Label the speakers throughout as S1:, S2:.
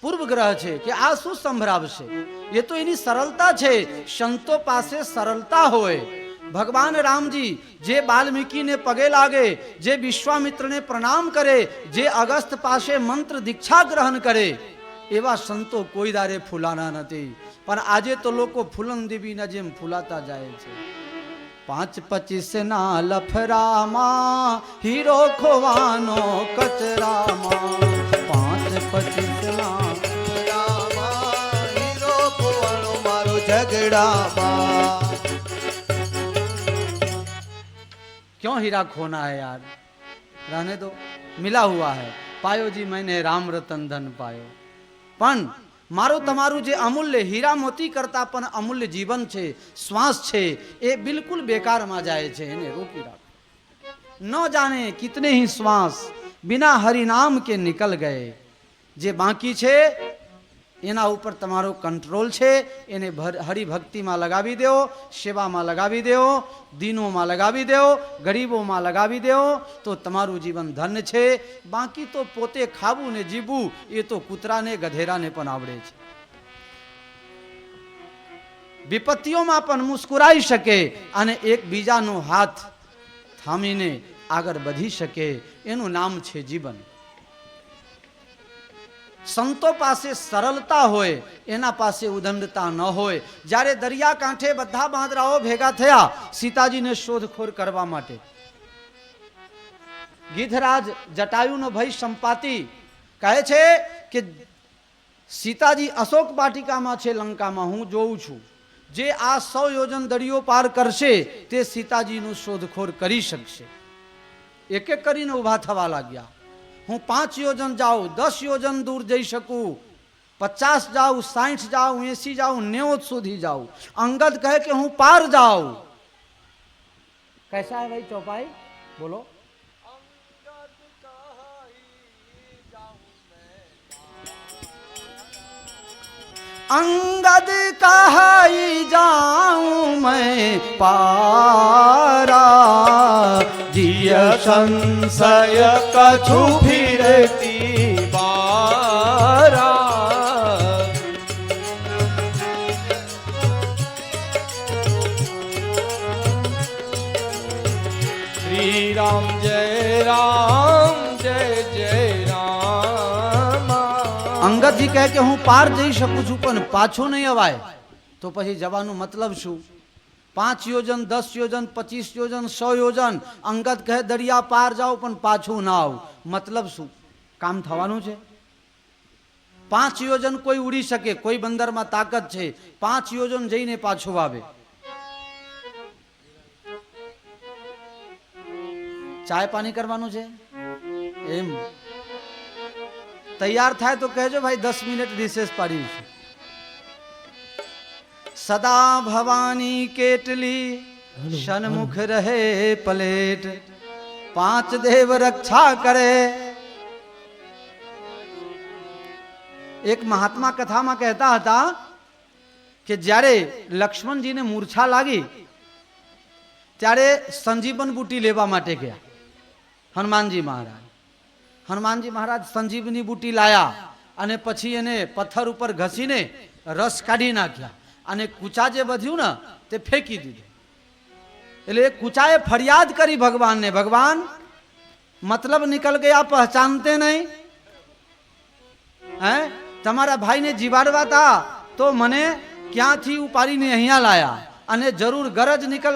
S1: પૂર્વગ્રહ છે કે આ શું સંભળાવશે, એ તો એની સરળતા છે. સંતો પાસે સરળતા હોય. ભગવાન રામજી જે વાલ્મીકીને પગે લાગે, જે વિશ્વામિત્રને પ્રણામ કરે, જે અગસ્ત પાસે મંત્ર દીક્ષા ગ્રહણ કરે, એવા સંતો કોઈ દારે ફૂલાના નથી. પણ આજે તો લોકો ફૂલન દેવીના જેમ ફૂલાતા જાય છે. 5-25 ના લફરામાં હીરો ખોવાનો કચરામાં, 5-25 ના લફરામાં હીરો ખોવાનો મારો ઝઘડામાં. क्यों हीरा खोना है यार, रहने दो, मिला हुआ है. पायो जी मैंने राम रतन धन पायो. પણ મારું તમારું જે અમૂલ્ય હીરા મોતી કરતા પણ અમૂલ્ય જીવન છે, શ્વાસ છે, એ બિલકુલ બેકારમાં જાય છે. એને રોકી રાખો. ન જાને કિતને ही શ્વાસ बिना हरिनाम के निकल गए. જે બાકી છે એના ઉપર તમારો કંટ્રોલ છે. એને હરિભક્તિમાં લગાવી દો, સેવામાં લગાવી દો, દીનોમાં લગાવી દો, ગરીબોમાં લગાવી દો, તો તમારું જીવન ધન્ય છે. બાકી તો પોતે ખાવું ને જીવવું એ તો કૂતરાને ગધેરાને પણ આવડે છે. વિપત્તિઓમાં પણ મુસ્કુરાઈ શકે અને એકબીજાનો હાથ થામીને આગળ વધી શકે. એનું નામ છે જીવન. સંતો પાસે સરળતા હોય, એના પાસે ઉદંડતા ન હોય. જ્યારે દરિયા કાંઠે બધા બાંદરાઓ ભેગા થયા સીતાજીને શોધખોળ કરવા માટે, ગીધરાજ જટાયુનો ભાઈ સંપાતિ કહે છે કે સીતાજી અશોક વાટિકામાં છે લંકામાં, હું જોઉં છું. જે આ 100 યોજન દરિયો પાર કરશે તે સીતાજીનું શોધખોળ કરી શકશે. એક એક કરીને ઊભા થવા લાગ્યા. હું 5 યોજન જાઉં, 10 યોજન દૂર જઈ શકું, 50 જાઉં, 60 જાઉં, 80 જાઉં, 90 સુધી જાઉં. અંગદ કહે કે હું પાર જાઉં. कैसा है भाई चौपाई, बोलो. अंगद कहाई जाऊं मैं पारा, जिय संशय कछु फिरती बारा. श्री राम जय राम जय जय राम. અંગદજી કહે કે હું પાર જઈ શકું છું પણ પાછું નહીં અવાય. તો પછી જવાનું મતલબ શું? 5 યોજન, 10 યોજન, 25 યોજન, 100 યોજન. અંગદ કહે દરિયા પાર જાઓ પણ પાછું ના આવું. મતલબ શું? કામ થવાનું છે? 5 યોજન કોઈ ઉડી શકે, કોઈ બંદરમાં તાકાત છે, 5 યોજન જઈને પાછું આવે. ચાય પાણી કરવાનું છે એમ તૈયાર થાય તો કહેજો ભાઈ, 10 મિનિટ રિસેસ પાડી છે. સદા ભવાની કેટલી સન્મુખ રહે પલેટ, 5 દેવ રક્ષા કરે. એક મહાત્મા કથામાં કહેતા હતા કે જ્યારે લક્ષ્મણજીને મૂર્છા લાગી ત્યારે સંજીવન બુટી લેવા માટે ગયા હનુમાનજી મહારાજ. હનુમાનજી મહારાજ સંજીવની બુટી લાયા અને પછી એને પથ્થર ઉપર ઘસીને રસ કાઢી નાખ્યા અને કૂચા જે વધ્યું ને તે ફેંકી દીધું. એટલે કૂચાએ ફરિયાદ કરી ભગવાનને, ભગવાન मतलब निकल गया, पहचानते नहीं हैं? તમારા ભાઈને જીવાડવા હતા તો મને ક્યાંથી ઉપાડીને અહીંયા લાયા અને જરૂર ગરજ निकल.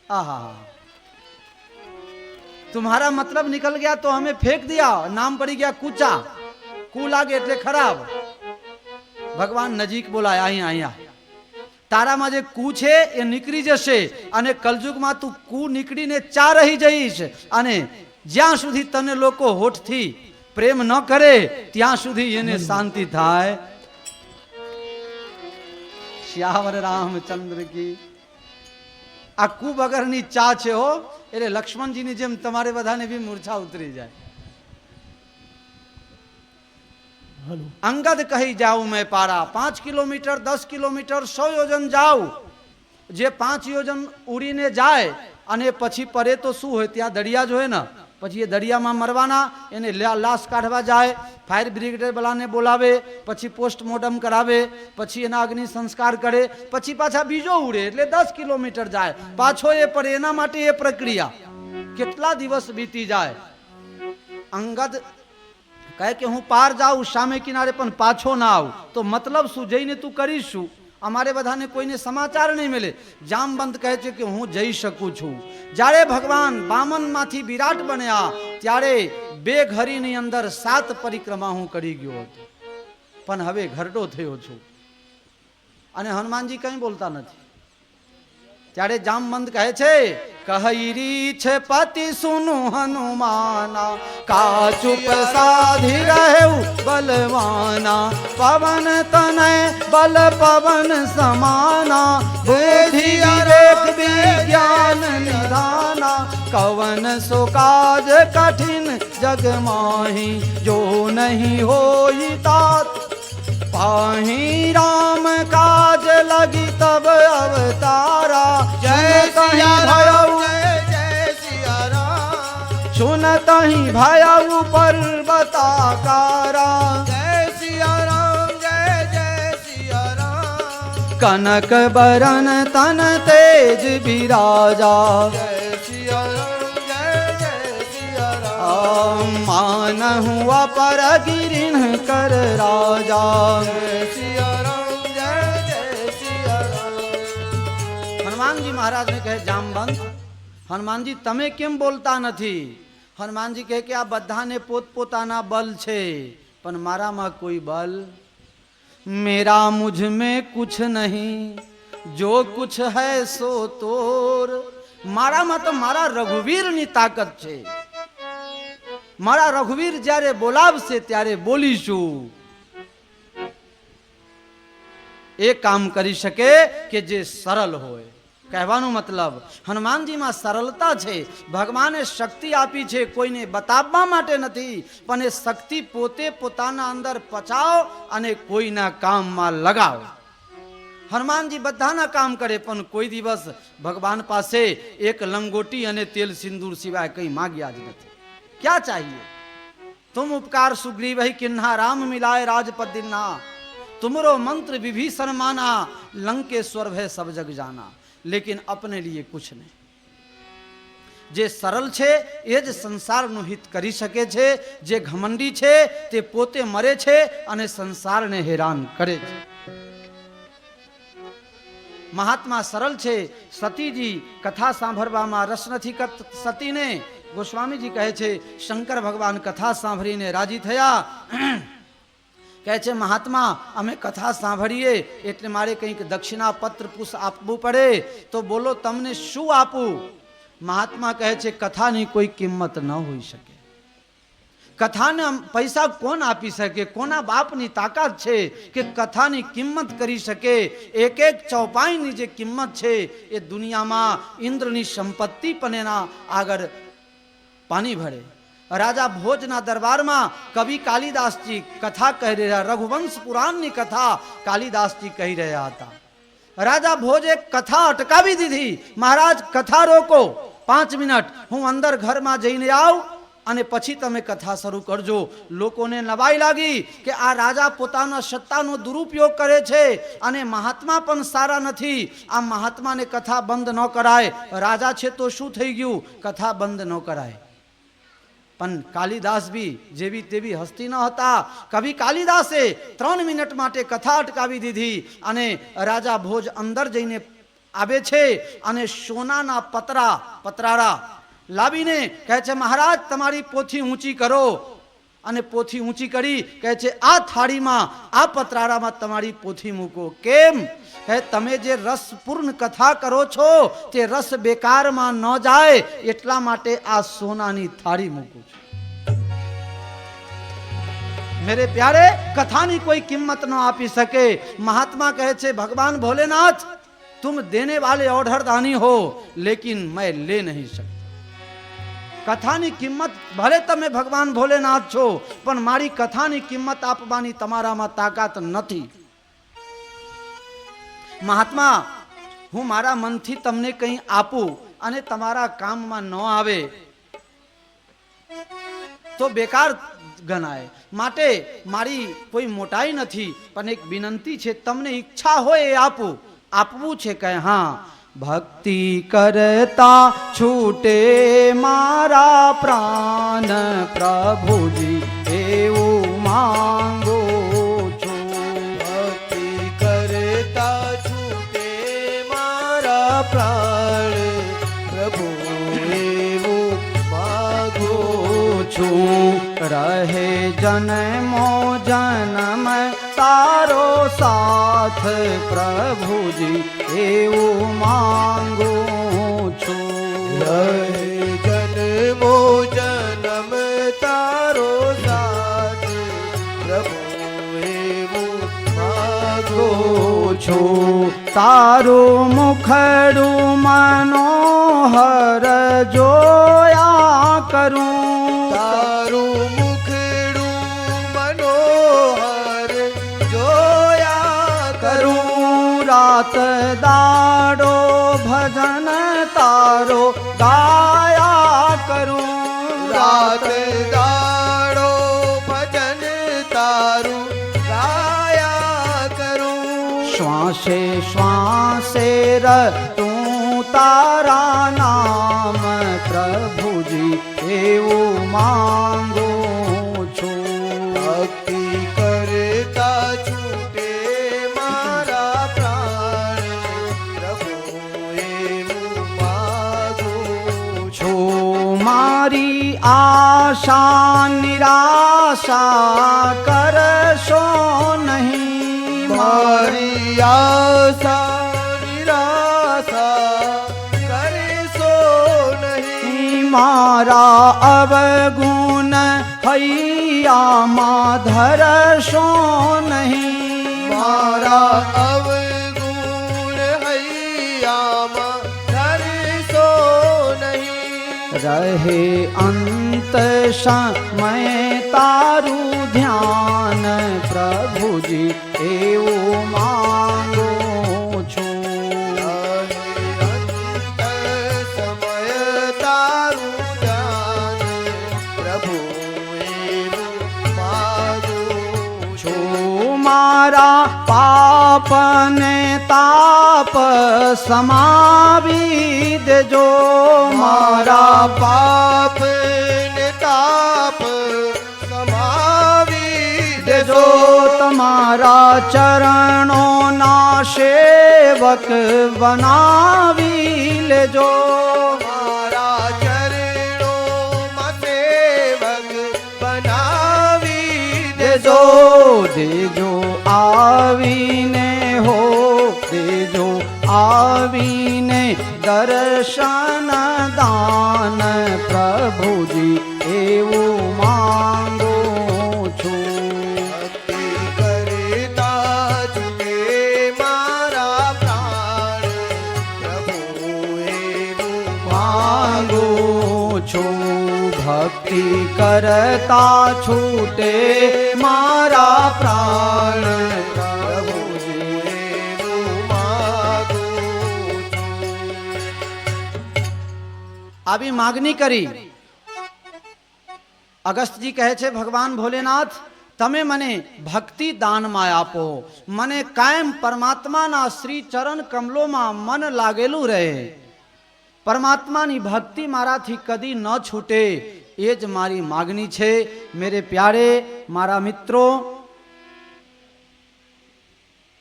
S1: आहा, तुम्हारा मतलब निकल गया तो हमें फेंक दिया, नाम पड़ी गया कूचा. कू लागे એટલે ખરાબ. ભગવાન નજીક બોલાય, અહીંયા અહીંયા તારામાં જે કુ છે એ નીકળી જશે અને કલયુગમાં તું કુ નીકળીને ચા રહી જઈશ. અને જ્યાં સુધી તને લોકો હોઠથી પ્રેમ ન કરે ત્યાં સુધી એને શાંતિ થાય. શ્યાવર રામચંદ્ર કી. આ કુ વગરની ચા છે હો. એટલે લક્ષ્મણજીની જેમ તમારે બધાને બી મૂર્છા ઉતરી જાય. અંગદ કહી જાઉં મેં પારા, 5 કિલોમીટર, 10 કિલોમીટર, 100 યોજન જાઉં. જે 5 યોજન ઉડીને જાય અને પછી પરે તો શું હોય, ત્યાં દરિયા જ હોય ને, પછી એ દરિયામાં મરવાના, એને લાશ કાઢવા જાય ફાયર બ્રિગેડ વાળાને બોલાવે, પછી પોસ્ટમોર્ટમ કરાવે, પછી એના અગ્નિ સંસ્કાર કરે, પછી પાછા બીજો ઉડે એટલે 10 કિલોમીટર જાય, પાછો એ પડે, એના માટે એ પ્રક્રિયા કેટલા દિવસ બીતી જાય. અંગદ કહે કે હું પાર જાઉં સામે કિનારે પણ પાછો ના આવું, તો મતલબ શું, જઈને તું કરીશું? અમારે બધાને કોઈને સમાચાર નહીં મળે. જામવંત કહે છે કે હું જઈ શકું છું. જ્યારે ભગવાન વામનમાંથી વિરાટ બન્યા ત્યારે 2 ઘડીની અંદર 7 પરિક્રમા હું કરી ગયો હતો, પણ હવે ઘરડો થયો છું. અને હનુમાનજી કંઈ બોલતા નથી. ત્યારે જામવંત કહે છે, કહી છે પતિ સુનું હનુમાના, કા ચુપ સાધી રહેવું બલવાના, પવન તનય બલ પવન સમાના, બુદ્ધિ વિવેક વિજ્ઞાન નિધાના, કવન સો કાજ કઠિન જગ माही, जो नहीं होई तात पाही, राम काज लगी तब अवतारा, जय सिया राम, जय सिया राम, सुनत ही भयउ पर्वताकारा, जय सिया राम, जय सिया राम, कनक बरन तन तेज विराजा, जय सिया राम, मान हुआ पर गिरिन कर राजा, जय सिया राम, जय सिया राम. हनुमानजी महाराज ने कहे, जामवंत, हनुमानजी तमे केम बोलता નથી? हनुमानजी કહે કે આ બધાને પોતપોતાના બલ છે, પણ મારામાં કોઈ બલ, मेरा मुझ में कुछ नहीं, जो कुछ है सो तोर. મારામાં તો મારા રઘુવીરની તાકાત છે. મારા રઘુવીર જ્યારે બોલાવશે ત્યારે બોલીશું. એ કામ કરી શકે કે જે સરળ હોય. કહેવાનો મતલબ હનુમાનજીમાં સરળતા છે. ભગવાને શક્તિ આપી છે, કોઈને બતાવવા માટે નથી, પણ એ શક્તિ પોતે પોતાના અંદર પચાવો અને કોઈના કામમાં લગાવો. હનુમાનજી બધાના કામ કરે, પણ કોઈ દિવસ ભગવાન પાસે એક લંગોટી અને તેલ સિંદૂર સિવાય કંઈ માગ્યા જ નથી. क्या चाहिए? तुम उपकार सुग्रीव ही किन्हा, राम मिलाए राजपद दिन्हा, तुमरो मंत्र विभीषण माना, लंकेश्वर है सब जग जाना. लेकिन अपने लिए कुछ नहीं. जे सरल છે એ જ સંસારનું હિત કરી શકે છે. જે ઘમંડી છે તે પોતે મરે છે અને સંસારને હેરાન કરે છે. મહાત્મા સરળ છે. સતીજી કથા સાંભળવામાં રસ નથી સતીને. गोस्वामी કહે છે, શંકર ભગવાન કથા સાંભળીને રાજી થયા. કહે છે, મહાત્મા અમે કથા સાંભળીએ એટલે મારે કંઈક દક્ષિણા પત્ર પુષ્પ આપવું પડે, તો બોલો તમને શું આપું? મહાત્મા કહે છે, કથાની કોઈ કિંમત ન હોઈ શકે. કથાને પૈસા કોણ આપી શકે? કોના બાપની તાકાત છે કે કથાની કિંમત કરી શકે? એક એક ચોપાઈની જે કિંમત છે એ દુનિયામાં ઇન્દ્રની સંપત્તિ પણ એના આગળ पानी भरे. राजा भोजना दरबार में कवि कालिदास जी कथा कह रहा, रघुवंश पुराण की कथा कालिदास जी कही रहा था. राजा भोज एक कथा अटकावी दी थी. महाराज कथा रोको 5 मिनट, हूँ अंदर घर में जईने आऊं અને પછી તમે કથા શરૂ કરજો. લોકોને નવાઈ લાગી કે આ રાજા પોતાના સત્તાનો દુરુપયોગ કરે છે અને મહાત્મા પણ સારા નથી. આ મહાત્માને કથા બંધ ન કરાય. રાજા છે તો શું થઈ ગયું, કથા બંધ ન કરાય. પણ કાલિદાસ બી જેવી તેવી હસ્તી ન હતા. કવિ કાલિદાસે 3 મિનિટ માટે કથા અટકાવી દીધી અને રાજા ભોજ અંદર જઈને આવે છે અને સોનાના પતરારા લાવીને કહે છે, મહારાજ તમારી પોથી ઊંચી કરો. અને પોથી ઊંચી કરી કહે છે, આ થાળીમાં આ પતરારામાં તમારી પોથી મૂકો. કેમ? કહે, તમે જે રસપૂર્ણ કથા કરો છો તે રસ બેકારમાં ન જાય એટલા માટે આ સોનાની થાળી મૂકું છું. मेरे प्यारे, कथानी कोई कीमत न आपी सके. महात्मा कहे छे, भगवान भोलेनाथ तुम देने वाले ऑर्डर दानी हो, लेकिन मैं ले नहीं सकता. कथानी किंमत भले तमे भगवान भोलेनाथ छो, पण मारी कथानी किंमत आपवानी तमारामां ताकात नथी. महात्मा, हूँ मारा मनथी तमने कहीं आपू अने तमारा काममां न आवे तो बेकार ગણાય. માટે મારી કોઈ મોટાઈ નથી, પણ એક વિનંતી છે, તમને ઈચ્છા હોય એ આપવું છે કે હા, ભક્તિ કરતા છૂટે મારા પ્રાણ પ્રભુજી એવું માંગો છું.
S2: ભક્તિ કરતા છૂટે મારા પ્રાણ પ્રભુ એવું માગો
S1: છું. રહે જન્મો જન્મ તારો સાથ પ્રભુજી એવું માંગુ છું.
S2: રહે જન્મો જન્મ તારો સાથ પ્રભુ એવું માગો
S1: છું. તારું મુખડું મનોહર જોયા કરું.
S2: તારું મુખડું મનોહર જોયા
S1: કરું. રાત દાડો ભજન તારો ગાયા કરું.
S2: રાત દાડો ભજન તારું ગાયા કરું.
S1: શ્વાસે શ્વાસે તું તારા નામ પ્રભુજી એવું માંગુ છું.
S2: ભક્તિ કરતા છૂટે મારા પ્રાણ પ્રભુ એવું માગું
S1: છું. મારી આશા નિરાશા કરશો નહીં.
S2: મારી આશા નિરાશા કરશો નહીં.
S1: મારા અવગુણ હૈયામાં ધરશો નહીં.
S2: મારા અવગુણ હૈયામાં ધરશો નહીં.
S1: રહે અંત સમય તારું ધ્યાન પ્રભુજી એવું માંગુ છું.
S2: સમય તારું ધ્યાન પ્રભુ એવું માગું
S1: છું. મારા પાપ ને તાપ સમાવી દેજો.
S2: મારા પાપ ને તાપ સમાવી
S1: દેજો. તમારા ચરણોના સેવક બનાવી લેજો.
S2: મારા ચરણોમાં સેવક બનાવી
S1: દેજો. દેજો આવીને હો, દેજો આવીને દર્શન દાન પ્રભુજી એવું માંગુ છું.
S2: ભક્તિ કરતા છૂટે મારા પ્રાણ પ્રભુ એવું
S1: માંગુ છું. ભક્તિ કરતા છૂટે મારા પ્રાણ પ્રભુજી
S2: એવું માગું
S1: આવી માગણી કરી. અગસ્તજી કહે છે, ભગવાન ભોલેનાથ તમે મને ભક્તિ દાનમાં આપો. મને કાયમ પરમાત્માના શ્રી ચરણ કમલોમાં મન લાગેલું રહે. પરમાત્માની ભક્તિ મારાથી કદી ન છૂટે એ જ મારી માગણી છે. મેરે પ્યારે મારા મિત્રો,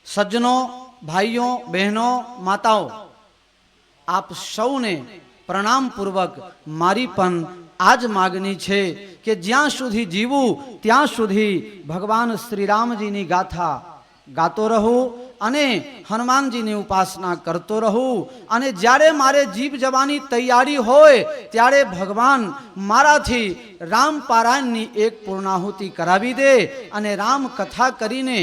S1: સજ્જનો, ભાઈઓ, બહેનો, માતાઓ, આપ સૌને પ્રણામ પૂર્વક મારી પણ આજ માગણી છે કે જ્યાં સુધી જીવું ત્યાં સુધી ભગવાન શ્રી રામજીની ગાથા ગાતો રહું અને હનુમાનજીની ઉપાસના કરતો રહું. અને જ્યારે મારે જીવ જવાની તૈયારી હોય ત્યારે ભગવાન મારાથી રામ પારાયણની એક પૂર્ણાહુતિ કરાવી દે અને રામ કથા કરીને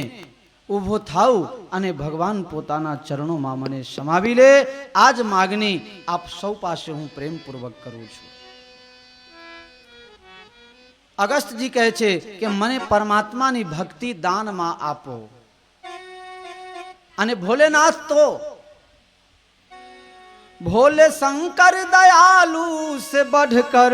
S1: ઊભો થાવ અને ભગવાન પોતાના ચરણોમાં મને સમાવી લે. આ જ માગણી આપ સૌ પાસે હું પ્રેમપૂર્વક કરું છું. અગસ્તજી કહે છે કે મને પરમાત્માની ભક્તિ દાનમાં આપો. અને ભોલેનાથ તો भोले शंकर दयालु से बढ़कर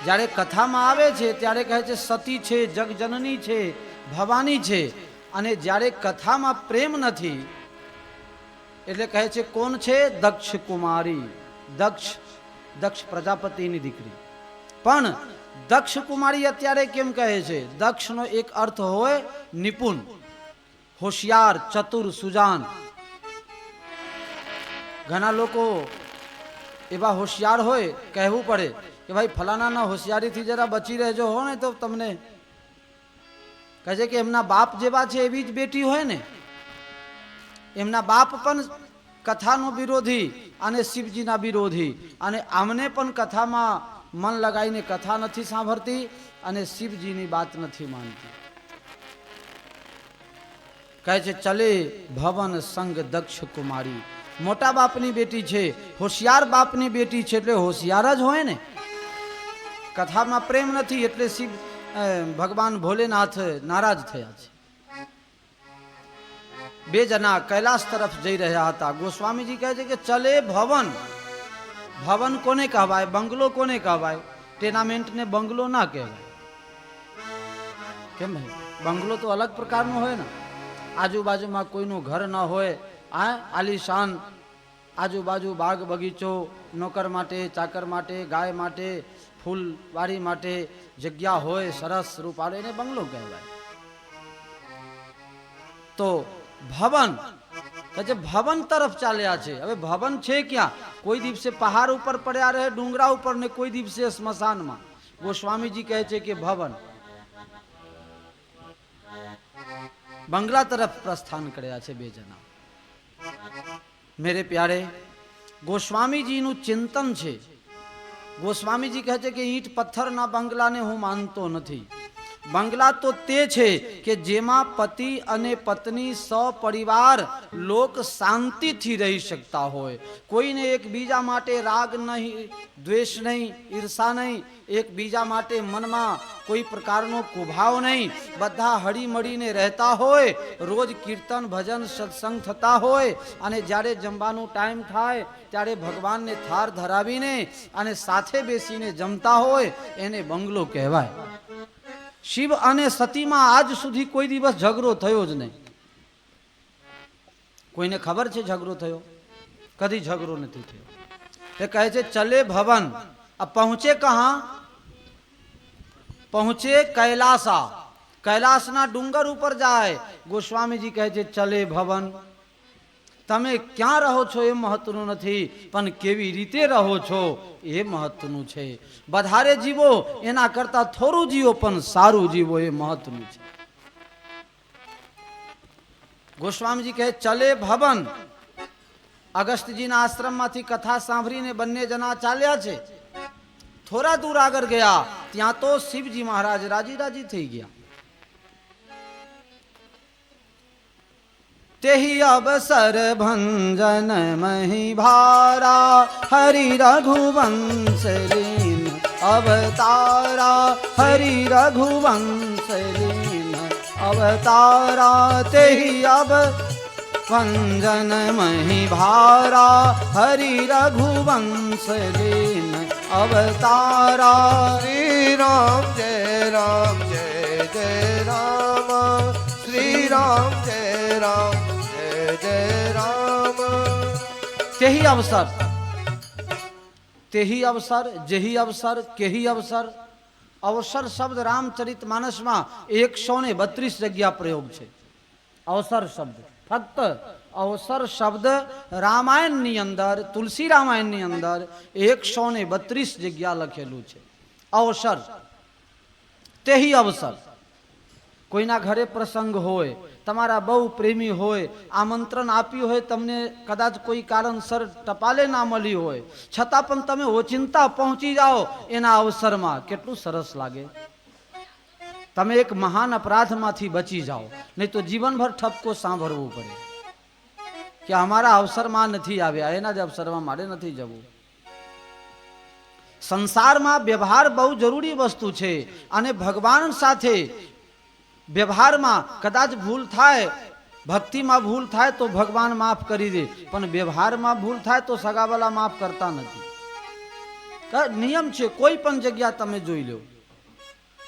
S1: જ્યારે કથામાં આવે છે ત્યારે કહે છે સતી છે, જગજનની છે, ભવાની છે, અને જ્યારે કથામાં પ્રેમ નથી એટલે કહે છે કોણ છે? દક્ષ કુમારી. દક્ષ પ્રજાપતિની દીકરી. પણ દક્ષ કુમારી અત્યારે કેમ કહે છે? દક્ષનો એક અર્થ હોય નિપુણ, હોશિયાર, ચતુર, સુજાન. ઘણા લોકો એવા હોશિયાર હોય, કહેવું પડે કે ભાઈ ફલાણાના હોશિયારીથી જરા બચી રહેજો હો ને તો તમને કહે છે કે એમના બાપ જેવા છે એવી જ બેટી હોય ને. એમના બાપ પણ કથાનો વિરોધી અને શિવજીના વિરોધી, અને આમને પણ કથામાં મન લગાવીને કથા નથી સાંભળતી અને શિવજીની વાત નથી માનતી. કહે છે ચલે ભવન સંગ દક્ષ કુમારી. મોટા બાપની બેટી છે, હોશિયાર બાપની બેટી છે એટલે હોશિયાર જ હોય ને. કથામાં પ્રેમ નથી એટલે શિવ ભગવાન ભોલેનાથ નારાજ થયા છે. બે જણા કૈલાસ તરફ જઈ રહ્યા હતા. ગોસ્વામીજી કહે છે કે ચલે ભવન. ભવન કોને કહેવાય? બંગલો કોને કહેવાય? ટેનામેન્ટને બંગલો ના કહેવાય. કેમ ભાઈ? બંગલો તો અલગ પ્રકારનો હોય ને. આજુબાજુમાં કોઈનું ઘર ના હોય, આલીશાન, આજુબાજુ બાગ બગીચો, નોકર માટે, ચાકર માટે, ગાય માટે, ફૂલવાડી માટે જગ્યા હોય, સરસ રૂપાળો, એને બંગલો કહેવાય. તો ભવન કે ભવન તરફ ચાલ્યા છે. હવે ભવન છે ક્યાં? કોઈ દિવસે પહાડ ઉપર પડ્યા રહે, ડુંગરા ઉપર, ને કોઈ દિવસે સ્મશાનમાં. ગોસ્વામીજી કહે છે કે ભવન બંગલા તરફ પ્રસ્થાન કર્યા છે બે જણા. મેરે પ્યારે, ગોસ્વામીજીનું ચિંતન છે. ગોસ્વામીજી કહે છે કે ઈંટ પથ્થરના બંગલાને હું માનતો નથી. બંગલા તો તે છે કે જેમાં પતિ અને પત્ની સપરિવાર લોક શાંતિથી રહી શકતા હોય. કોઈને એકબીજા માટે રાગ નહીં, દ્વેષ નહીં, ઈર્ષા નહીં, એકબીજા માટે મનમાં કોઈ પ્રકારનો કુભાવ નહીં. બધા હળીમળીને રહેતા હોય, રોજ કીર્તન ભજન સત્સંગ થતા હોય, અને જ્યારે જમવાનું ટાઈમ થાય ત્યારે ભગવાનને થાર ધરાવીને અને સાથે બેસીને જમતા હોય, એને બંગલો કહેવાય. શિવ અને સતીમાં આજ સુધી કોઈ દિવસ ઝઘડો થયો જ નહીં. કોઈને ખબર છે ઝઘડો થયો? કદી ઝઘડો નથી થયો. એ કહે છે ચલે ભવન. अब पहुंचे कहां? पहुंचे कैलासा. कैलासना डूंगर ऊपर जाए. गोस्वामीजी કહે છે ચલે ભવન. તમે ક્યાં રહો છો એ મહત્વનું નથી, પણ કેવી રીતે રહો છો એ મહત્વનું છે. વધારે જીવો એના કરતા થોડું જીવો, પણ સારું જીવો એ મહત્વનું છે. ગોસ્વામીજી કહે ચલે ભવન. અગસ્ત્યજીના આશ્રમમાંથી કથા સાંભળીને બંને જણા ચાલ્યા છે. થોડા દૂર આગળ ગયા ત્યાં તો શિવજી મહારાજ રાજી રાજી થઈ ગયા. तेहि अवसर भंजन मही भारा, हरि रघुवंश लीन अवतारा, हरि रघुवंश लीन अवतारा. तेहि अब भंजन मही भारा, हरि रघुवंश लीन अवतारा.
S2: श्री राम जय राम जय जय राम, श्री राम जय राम जय जय राम.
S1: तेहि अवसर, तेहि अवसर, जेहि अवसर, केहि अवसर. अवसर शब्द रामचरित मानस में 132 जग्या प्रयोग है. अवसर शब्द, फक्त अवसर शब्द रामायण नी अंदर, तुलसी रामायण नी अंदर 132 जग्या लखेलू है. अवसर, तेहि अवसर. कोईना घरे प्रसंग होय, तमारा बहु प्रेमी होय, आमंत्रण आप्યું હોય, તમને કદાચ કોઈ કારણસર ટપાલે ના મળી હોય, છતાં પણ તમે ઓચિંતા પહોંચી જાઓ એના અવસરમાં, કેટલું સરસ લાગે. તમે એક મહાન અપરાધમાંથી બચી જાઓ, નહીં તો જીવનભર ઠપકો સાંભળવું પડે કે અમારા અવસરમાં નથી આવ્યા, એના જ અવસરમાં મારે નથી જવું. સંસારમાં વ્યવહાર બહુ જરૂરી વસ્તુ છે, અને ભગવાન સાથે વ્યવહારમાં કદાચ ભૂલ થાય, ભક્તિમાં ભૂલ થાય તો ભગવાન માફ કરી દે, પણ વ્યવહારમાં ભૂલ થાય તો સગાવાલા માફ કરતા નથી. નિયમ છે, કોઈ પણ જગ્યા તમે જોઈ લો,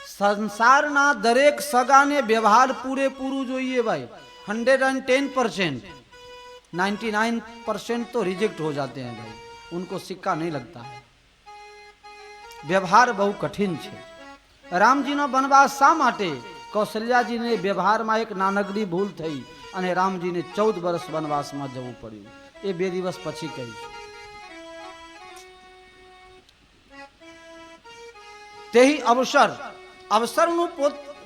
S1: સંસારના દરેક સગાને વ્યવહાર પૂરેપૂરું જોઈએ ભાઈ। 110%, 99% तो रिजेक्ट हो जाते हैं भाई, उनको सिक्का नहीं लगता है। व्यवहार बहु कठिन है। रामजीનો વનવાસ શા માટે? કૌશલ્યાજીને વ્યવહારમાં એક નાનકડી ભૂલ થઈ અને રામજીને 14 વર્ષ વનવાસમાં જવું પડ્યું। એ 2 દિવસ પછી કહીશું। તેહી અવસરનું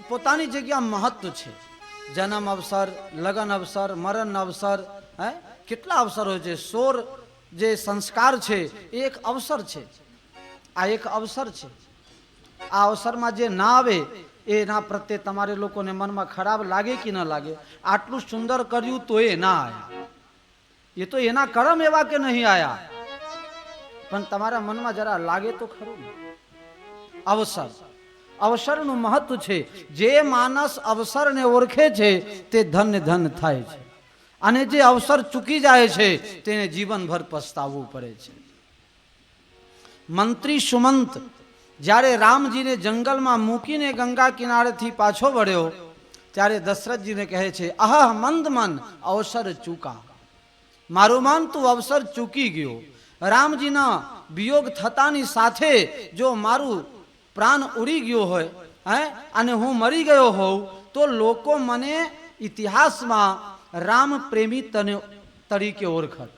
S1: પોતાની જગ્યા મહત્વ છે। જન્મ અવસર, લગ્ન અવસર, મરણ અવસર, કેટલા અવસર હોય છે। 16 જે સંસ્કાર છે એ એક અવસર છે। આ એક અવસર છે। આ અવસરમાં જે ના આવે એના પ્રત્યે તમારે લોકોને મનમાં ખરાબ લાગે કે ન લાગે? આટલું સુંદર કર્યું તો એ ના આયા, એ તો એના કર્મ એવા કે નહીં આયા, પણ તમારા મનમાં જરા લાગે તો ખરું ને। અવસરનું મહત્વ છે। જે માણસ અવસરને ઓળખે છે તે ધન્ય ધન થાય છે, અને જે અવસર ચૂકી જાય છે તેને જીવનભર પસ્તાવવું પડે છે। મંત્રી સુમંત જ્યારે રામજીને જંગલમાં મૂકીને ગંગા કિનારેથી પાછો વળ્યો ત્યારે દશરથજીને કહે છે, આહ મંદ મન અવસર ચૂકા, મારું મન તું અવસર ચૂકી ગયો। રામજીના વિયોગ થતાની સાથે જો મારું પ્રાણ ઉડી ગયો હોય અને હું મરી ગયો હોઉં તો લોકો મને ઇતિહાસમાં રામ પ્રેમી તરીકે ઓળખત।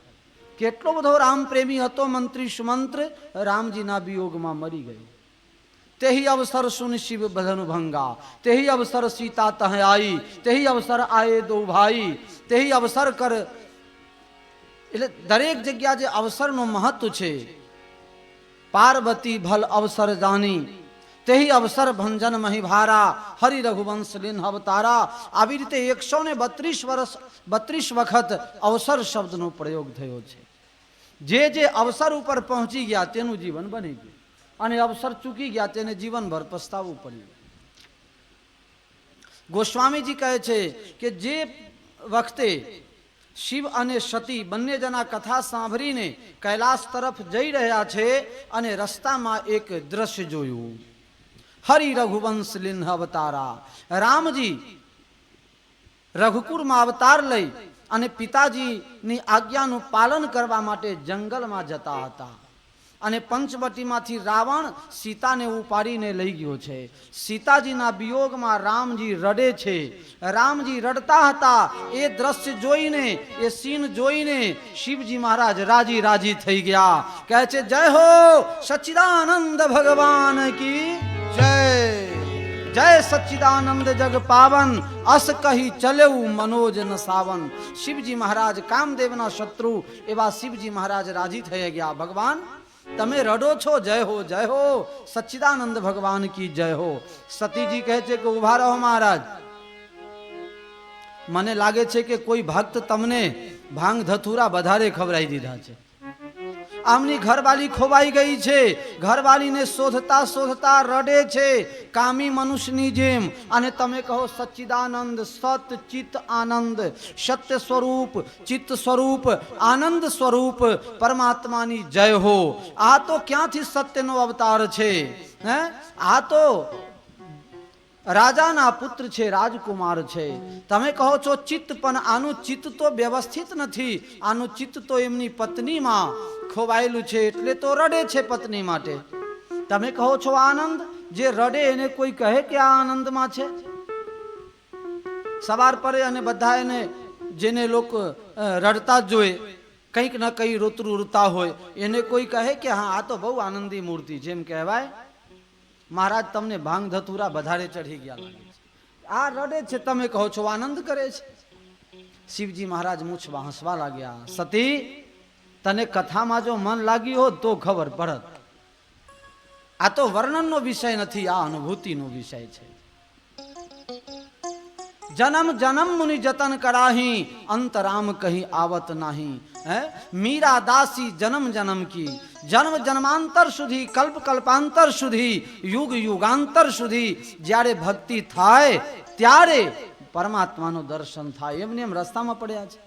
S1: કેટલો બધો રામ પ્રેમી હતો મંત્રી સુમંત્ર, રામજીના વિયોગમાં મરી ગયો। તેહી અવસર સુન શિવ બધન ભંગા, તેહી અવસર સીતા તહ આઈ, તેહી અવસર આયે દો ભાઈ, તેહી અવસર કર। એટલે દરેક જગ્યા જે અવસરનું મહત્વ છે। પાર્વતી ભલ અવસર જાની, તેહી અવસર ભંજન મહી ભારા, હરિ રઘુવંશ લીન અવતારા। આવી રીતે 132 વખત અવસર શબ્દનો પ્રયોગ થયો છે। જે અવસર ઉપર પહોંચી ગયા તેનું જીવન બની ગયું, અને અવસર ચૂકી ગયા તેને જીવનભર પસ્તાવવું પડ્યું। ગોસ્વામીજી કહે છે કે જે વખતે શિવ અને સતી બંને જણા કથા સાંભળીને કૈલાસ તરફ જઈ રહ્યા છે અને રસ્તામાં એક દ્રશ્ય જોયું। હરિ રઘુવંશ લીન અવતારા, રામજી રઘુકુળમાં અવતાર લઈ અને પિતાજીની આજ્ઞાનું પાલન કરવા માટે જંગલમાં જતા હતા, અને પંચવટીમાંથી રાવણ સીતાને ઉપાડીને લઈ ગયો છે। સીતાજીના વિયોગમાં રામજી રડે છે। રામજી રડતા હતા એ દ્રશ્ય જોઈને, એ સીન જોઈને શિવજી મહારાજ રાજી થઈ ગયા। કહે છે, જય હો સચ્ચિદાનંદ ભગવાન કી
S2: જય।
S1: જય સચ્ચિદાનંદ જગ પાવન, અસ કહી ચલેવું મનોજ ન સાવન। શિવજી મહારાજ કામદેવના શત્રુ એવા શિવજી મહારાજ રાજી થઈ ગયા। ભગવાન તમે રડો છો, જય હો સચ્ચિદાનંદ ભગવાન કી જય હો। સતીજી કહે છે કે ઉભા રહો મહારાજ, મને લાગે છે કે કોઈ ભક્ત તમને ભાંગ ધતુરા વધારે ખવડાવી દીધા છે। આમની ઘરવાળી ખોવાઈ ગઈ છે। ઘરવાળીને શોધતા રડે છે કામી મનુષ્યની જેમ, અને તમે કહો સચ્ચિદાનંદ, સત ચિત્ત આનંદ, સત્ય સ્વરૂપ, ચિત્ત સ્વરૂપ, આનંદ સ્વરૂપ પરમાત્માની જય હો। આ તો ક્યાંથી સત્યનો અવતાર છે? આ તો રાજાના પુત્ર છે, રાજકુમાર છે। તમે કહો છો ચિત્ત, પણ આનું ચિત્ત તો વ્યવસ્થિત નથી। આનું ચિત્ત તો એમની પત્નીમાં ખોવાયેલું છે, એટલે તો રડે છે પત્ની માટે। તમે કહો છો આનંદ, જે રડે એને કોઈ કહે કે આ આનંદમાં છે? સવાર પડે અને બધા એને, જેને લોકો રડતા જ જોઈએ, કંઈક ન કંઈ રોતા હોય, એને કોઈ કહે કે હા આ તો બહુ આનંદી મૂર્તિ, જેમ કહેવાય મહારાજ તમને ભાંગ ધતુરા વધારે ચઢી ગયા લાગે છે, આ રડે છે, તમે કહો છો આનંદ કરે છે। શિવજી મહારાજ મૂછમાં હસવા લાગ્યા। સતી, તને કથામાં જો મન લાગ્યું હોત તો ખબર પડત। આ તો વર્ણનનો વિષય નથી, આ અનુભૂતિનો વિષય છે। જન્મ જન્મ મુનિ જતન કરાહી, અંતરામ કહી આવત નહીં। મીરા દાસી જન્મ જન્મ કી, જન્મ જન્માંતર સુધી, કલ્પ કલ્પાંતર સુધી, યુગ યુગાંતર સુધી જ્યારે ભક્તિ થાય ત્યારે પરમાત્માનું દર્શન થાય। એમને એમ રસ્તામાં પડ્યા છે।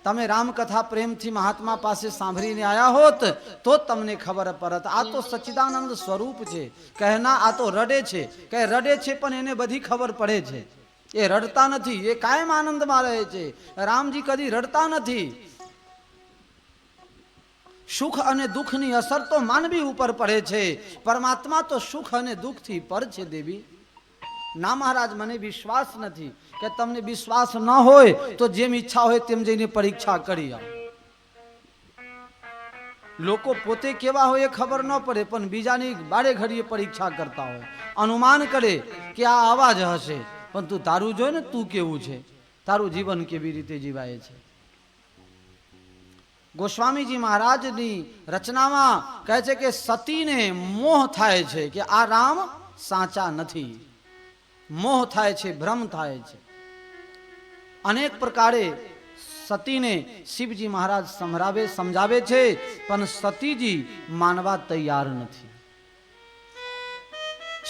S1: તમે રામકથા પ્રેમથી મહાત્મા પાસે સાંભળીને આયા હોત તો તમને ખબર પડત. આ તો સચ્ચિદાનંદ સ્વરૂપ છે. કહેના આ તો રડે છે, કે રડે છે પણ એને બધી ખબર પડે છે. એ રડતા નથી, એ કાયમ આનંદમાં રહે છે. રામજી કદી રડતા નથી. સુખ અને દુઃખની અસર તો માનવી ઉપર પડે છે, પરમાત્મા તો સુખ અને દુઃખથી પર છે દેવી. ના મહારાજ, મને વિશ્વાસ નથી. કે તમને વિશ્વાસ ન હોય તો જેમ ઈચ્છા હોય તેમ જઈને પરીક્ષા કરી આવો. લોકો પોતે કેવા હોય એ ખબર ન પડે, પણ બીજાની બારે ઘડીએ પરીક્ષા કરતા હોય, અનુમાન કરે કે આ અવાજ હશે, પણ તું તારું જોઈ ને, તું કેવું છે, તારું જીવન કેવી રીતે જીવાય છે. ગોસ્વામીજી મહારાજની રચનામાં કહે છે કે સતીને મોહ થાય છે કે આ રામ સાચા નથી. મોહ થાય છે, ભ્રમ થાય છે. અનેક પ્રકારે સતીને શિવજી મહારાજ સમજાવે છે, પણ સતીજી માનવા તૈયાર નથી.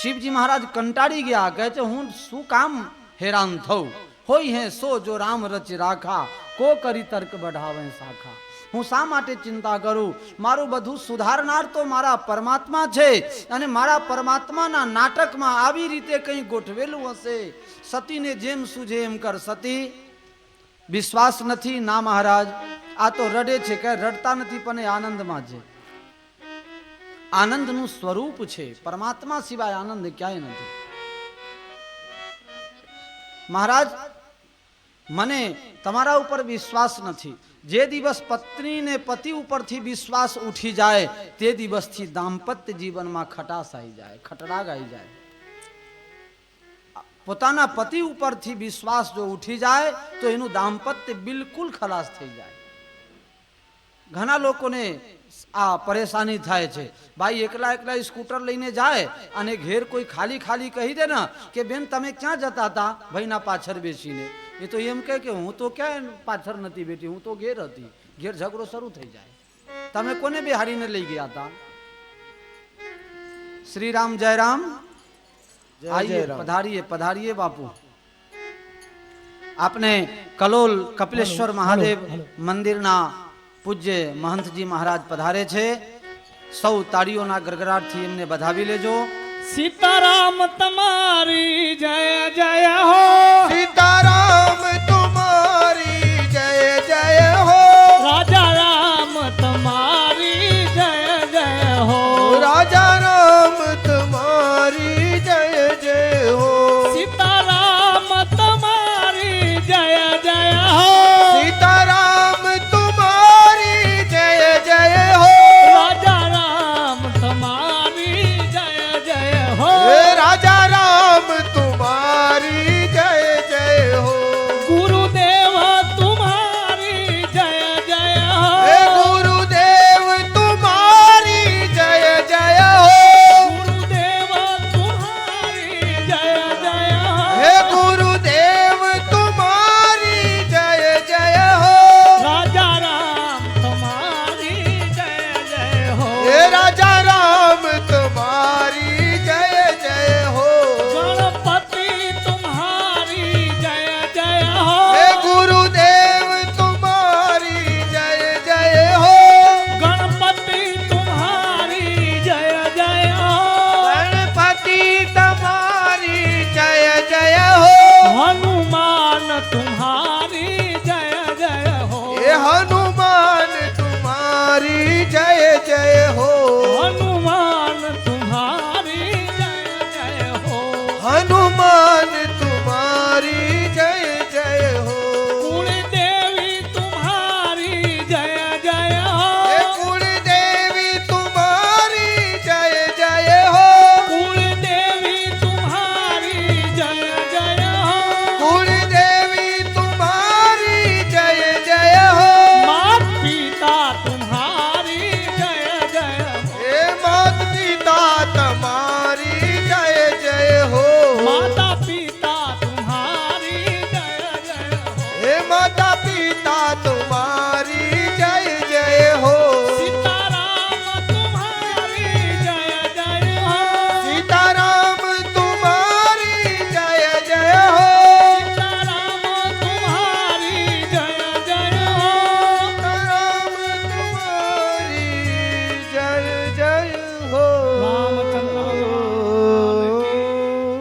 S1: શિવજી મહારાજ કંટાળી ગયા. કહે છે હું શું કામ હેરાન થઉં, હોય હે સો જો રામ રચ રાખા, કો કરી તર્ક બઢાવે શાખા. હું શા માટે ચિંતા કરું, મારું બધું સુધારનાર તો મારા પરમાત્મા છે, અને મારા પરમાત્માના નાટકમાં આવી રીતે કંઈ ગોઠવેલું હશે. સતીને જેમ સૂજે એમ કર. સતી વિશ્વાસ નથી? ના મહારાજ, આ તો રડે છે. કે રડતા નથી પણ એ આનંદમાં છે. આનંદનું સ્વરૂપ છે, પરમાત્મા સિવાય આનંદ ક્યાંય નથી. મહારાજ, મને તમારા ઉપર વિશ્વાસ નથી. જે દિવસ પત્નીને પતિ ઉપરથી વિશ્વાસ ઉઠી જાય તે દિવસથી દાંપત્ય જીવનમાં ખટાશ આવી જાય, ખટડાગ આવી જાય. પોતાના પતિ ઉપરથી વિશ્વાસ જો ઉઠી જાય તો એનું દાંપત્ય બિલકુલ ખલાસ થઈ જાય. ઘણા લોકોને આ પરેશાની થાય છે. ભાઈ એકલા એકલા સ્કૂટર લઈને જાય અને ઘેર કોઈ ખાલી ખાલી કહી દે ને કે બેન તમે ક્યાં જતા હતા, ભાઈના પાછળ બેસીને. એ તો એમ કહે કે હું તો ક્યાં પાછળ નથી બેઠી, હું તો ઘેર હતી. ઘેર ઝઘડો શરૂ થઈ જાય. તમે કોને બેહાડીને લઈ ગયા હતા? શ્રી રામ, જય રામ. આइए, पधारिए पधारिए बापू. आपने कलोल कपिलेश्वर महादेव मंदिરના પૂજ્ય મહંતજી મહારાજ પધારે છે. સૌ તાળીઓના ગરગડાટથી એમને વધાવી લેજો.
S3: સીતારામ તમારી જય જય હો,
S2: सीताराम तुम्हारी जय जय हो,
S3: રાજા રામ તમારી જય જય હો,
S2: राजा राम तुम्हारी जय जय हो,
S3: સીતારામ તમારી જય જય હો,
S2: सीताराम तुम्हारी जय जय हो,
S3: રાજા રામ તમારી જય જય હો,
S2: हे राजा राम तुम्हारी जय जय हो,
S3: ગુરુદેવ તમારી જય જય હો,
S2: हे गुरुदेव तुम्हारी जय जय हो,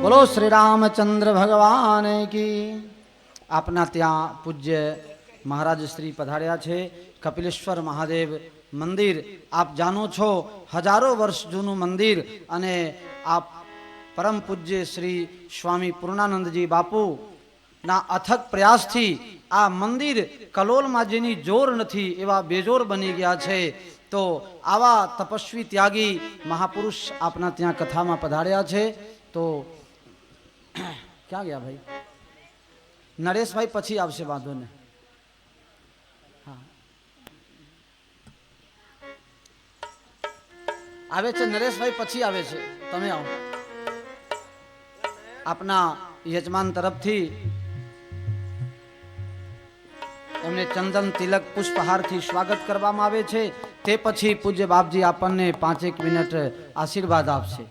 S1: બોલો શ્રી રામચંદ્ર ભગવાન કી. આપના ત્યાં પૂજ્ય મહારાજ શ્રી પધાર્યા છે. કપિલેશ્વર મહાદેવ મંદિર આપ જાણો છો, હજારો વર્ષ જૂનું મંદિર, અને આપ પરમ પૂજ્ય શ્રી સ્વામી પૂર્ણાનંદજી બાપુ ના અથક પ્રયાસથી આ મંદિર કલોલમાં જેની જોર નથી એવા બેજોર બની ગયા છે. તો આવા તપસ્વી ત્યાગી મહાપુરુષ આપના ત્યાં કથામાં પધાર્યા છે. તો ક્યાં ગયા ભાઈ? નરેશભાઈ પછી આવશે, વાંધો ને. હા, આવે છે નરેશભાઈ, પછી આવે છે, તમે આવો. આપના યજમાન તરફથી એમને ચંદન તિલક પુષ્પહારથી સ્વાગત કરવામાં આવે છે. તે પછી પૂજ્ય બાપજી આપણને 5 મિનિટ આશીર્વાદ આપશે.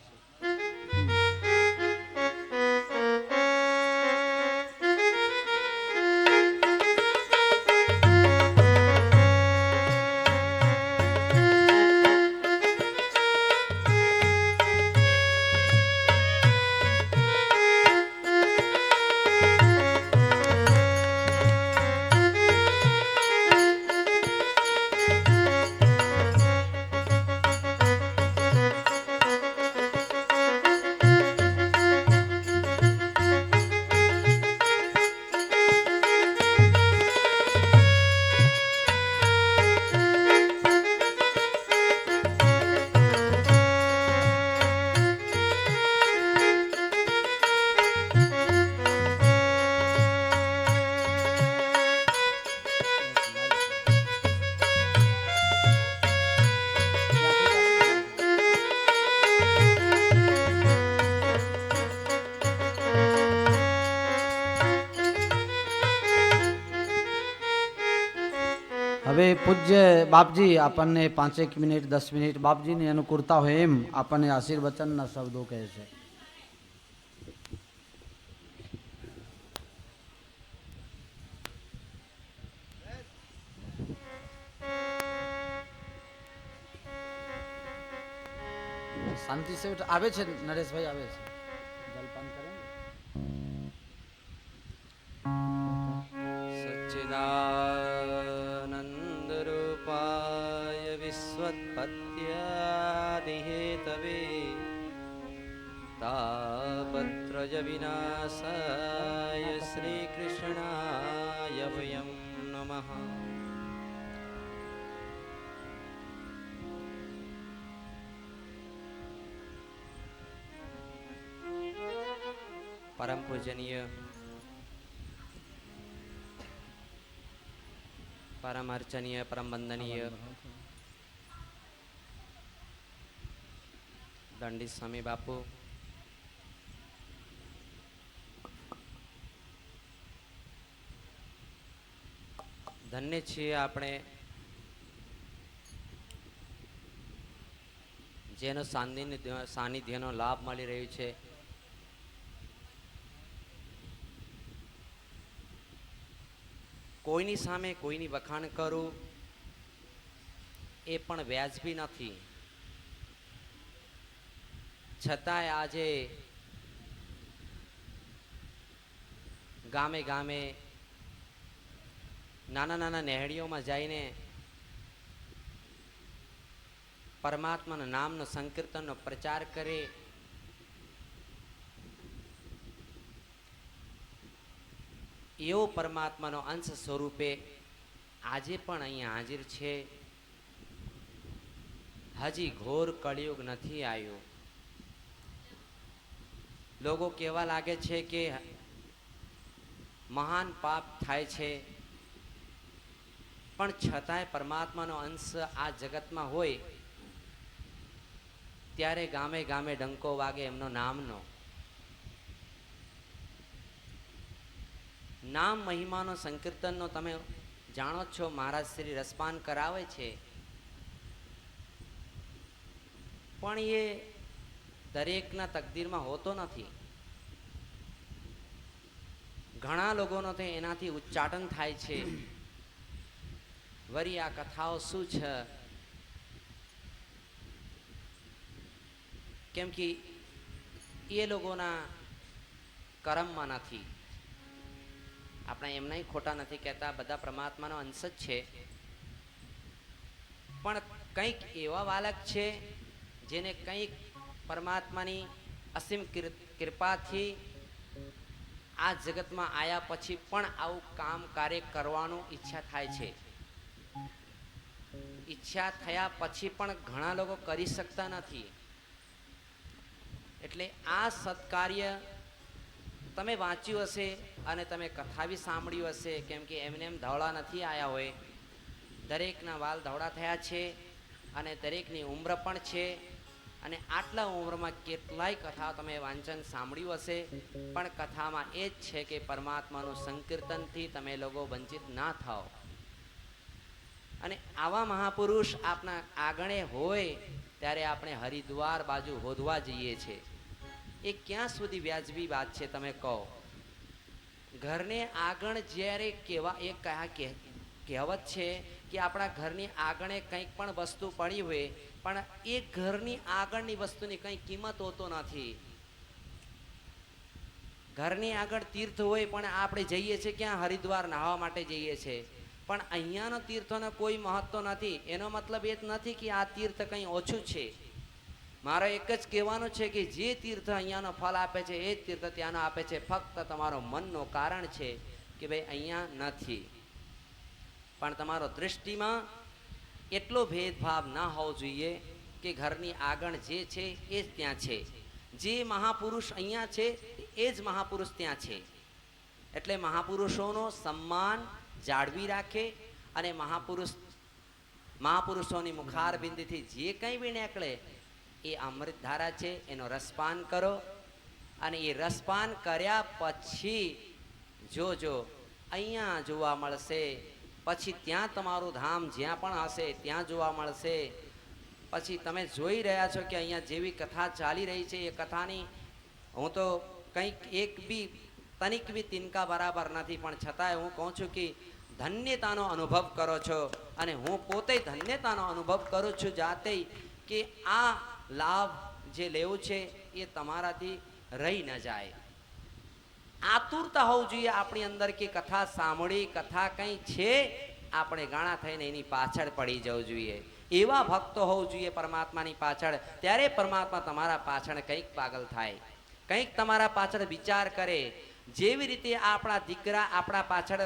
S1: હવે પૂજ્ય બાપજી આપણને 5 મિનિટ 10 મિનિટ બાપજીની અનુકૂળતા હોય એમ આપણને આશીર્વચનના શબ્દો કહે છે. શાંતિ से આવે છે નરેશભાઈ, આવે છે, જલપાન કરે.
S4: સચ્ચિદાનંદ રૂપાય વિશ્વોત્પત્યાદિહેતવે તાપત્રજ વિનાશાય શ્રી કૃષ્ણાય વયં નમઃ. પરમ પૂજનીય પરમ અર્ચનીય પરમ વંદનીય દંડી સ્વામી બાપુ, ધન્ય છીએ આપણે જેનો સાનિધ્યનો લાભ મળી રહ્યો છે. કોઈની સામે કોઈની વખાણ કરું એ પણ વ્યાજબી નથી. છતાંય આજે ગામે ગામે નાના નાના નેહડીઓમાં જઈને પરમાત્માના નામનો સંકીર્તનનો પ્રચાર કરે, એવો પરમાત્માનો અંશ સ્વરૂપે આજે પણ અહીંયા હાજર છે. હજી ઘોર કળિયુગ નથી આવ્યો. લોકો કહેવા લાગે છે કે મહાન પાપ થાય છે, પણ છતાંય પરમાત્માનો અંશ આ જગતમાં હોય ત્યારે ગામે ગામે ડંકો વાગે એમનો નામનો. નામ મહિમાનો સંકીર્તનનો તમે જાણો છો, મહારાજ શ્રી રસપાન કરાવે છે, પણ એ દરેકના તકદીરમાં હોતો નથી. ઘણા લોકોનો તો એનાથી ઉચ્ચાટન થાય છે. વરી આ કથાઓ શું છે? કેમ કે એ લોકોના કર્મમાં નથી. આપણે એમનાય ખોટા નથી કહેતા, બધા પરમાત્માનો અંશ જ છે. પણ કંઈક એવા બાળક છે જેને કંઈક પરમાત્માની અસીમ કૃપાથી આ જગતમાં આવ્યા પછી પણ આવું કામ કાર્ય કરવાનું ઈચ્છા થાય છે. ઈચ્છા થયા પછી પણ ઘણા લોકો કરી શકતા નથી. એટલે આ સત્કાર્ય તમે વાંચ્યું હશે અને તમે કથા બી સાંભળ્યું હશે, કેમ કે એમને એમ ધવળા નથી આવ્યા હોય. દરેકના વાલ ધવળા થયા છે અને દરેકની ઉંમર પણ છે. અને આટલા ઉંમરમાં કેટલાય કથા તમે વાંચન સાંભળ્યું હશે, પણ કથામાં એ જ છે કે પરમાત્માનું સંકીર્તનથી તમે લોકો વંચિત ના થાઓ. અને આવા મહાપુરુષ આપના આગણે હોય ત્યારે આપણે હરિદ્વાર બાજુ હોધવા જઈએ છીએ. એ ક્યાં સુધી વ્યાજબી વાત છે તમે કહો? ઘરને આગળ જ્યારે કેવા એક કહેવત છે કે આપણા ઘરની આગળ કંઈક પણ વસ્તુ પડી હોય પણ એ ઘરની આગળની વસ્તુની કંઈ કિંમત હોતો નથી. ઘરની આગળ તીર્થ હોય પણ આપણે જઈએ છીએ ક્યાં? હરિદ્વાર નાહવા માટે જઈએ છીએ. પણ અહીંયાનો તીર્થોનો કોઈ મહત્વ નથી. એનો મતલબ એ જ નથી કે આ તીર્થ કંઈ ઓછું છે. મારો એક જ કહેવાનું છે કે જે તીર્થ અહીંયાનો ફળ આપે છે એ જ તીર્થ ત્યાંનો આપે છે. ફક્ત તમારો મનનો કારણ છે કે ભાઈ અહીંયા નથી. પણ તમારો દૃષ્ટિમાં એટલો ભેદભાવ ના હોવો જોઈએ કે ઘરની આગળ જે છે એ જ ત્યાં છે. જે મહાપુરુષ અહીંયા છે એ જ મહાપુરુષ ત્યાં છે. એટલે મહાપુરુષોનો સન્માન જાળવી રાખે અને મહાપુરુષોની મુખારબિંદથી જે કંઈ બી નીકળે એ અમૃત ધારા છે. એનો રસપાન કરો અને એ રસપાન કર્યા પછી જોજો અહીંયા જોવા મળશે, પછી ત્યાં તમારું ધામ જ્યાં પણ હશે ત્યાં જોવા મળશે. પછી તમે જોઈ રહ્યા છો કે અહીંયા જેવી કથા ચાલી રહી છે એ કથાની હું તો કંઈક એક બી તનિક બી તિનકા બરાબર નથી, પણ છતાંય હું કહું છું કે ધન્યતાનો અનુભવ કરો છો. અને હું પોતે ધન્યતાનો અનુભવ કરું છું જાતે કે આ લાભ જે લેવું છે એ તમારાથી રહી ન જાય. આતુરતા હોવી જોઈએ આપણી અંદર કે કથા સાંભળી, કથા કંઈ છે, આપણે ગાણા થઈને એની પાછળ પડી જવું જોઈએ. એવા ભક્તો હોવું જોઈએ પરમાત્માની પાછળ. ત્યારે પરમાત્મા તમારા પાછળ કંઈક પાગલ થાય, કંઈક તમારા પાછળ વિચાર કરે. જેવી રીતે આપણા દીકરા આપણા પાછળ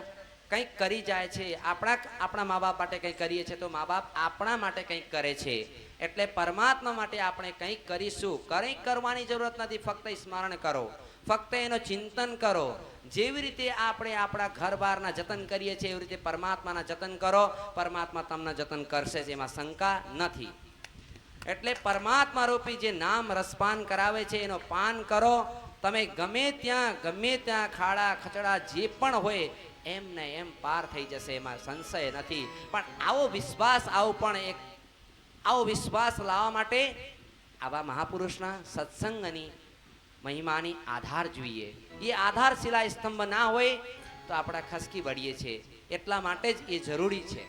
S4: કંઈક કરી જાય છે, આપણા મા બાપ માટે કંઈક કરીએ છીએ તો મા બાપ આપણા માટે કંઈક કરે છે. એટલે પરમાત્મા માટે આપણે કંઈક કરીશું. કંઈક કરવાની જરૂરત નથી, ફક્ત સ્મરણ કરો, ફક્ત એનો ચિંતન કરો. જેવી રીતે આપણે આપણા ઘર બારના જતન કરીએ છીએ એવી રીતે પરમાત્માના જતન કરો. પરમાત્મા તમને જતન કરશે જ, એમાં શંકા નથી. એટલે પરમાત્મા રૂપી જે નામ રસપાન કરાવે છે એનો પાન કરો. તમે ગમે ત્યાં ખાડા ખચડા જે પણ હોય એમને એમ પાર થઈ જશે, એમાં સંશય નથી. પણ આવો વિશ્વાસ લાવવા માટે આવા મહાપુરુષના સત્સંગની મહિમાની આધાર જોઈએ. એ આધાર શિલા સ્તંભ ના હોય તો આપણે ખસકી પડીએ છીએ. એટલા માટે જ એ જરૂરી છે.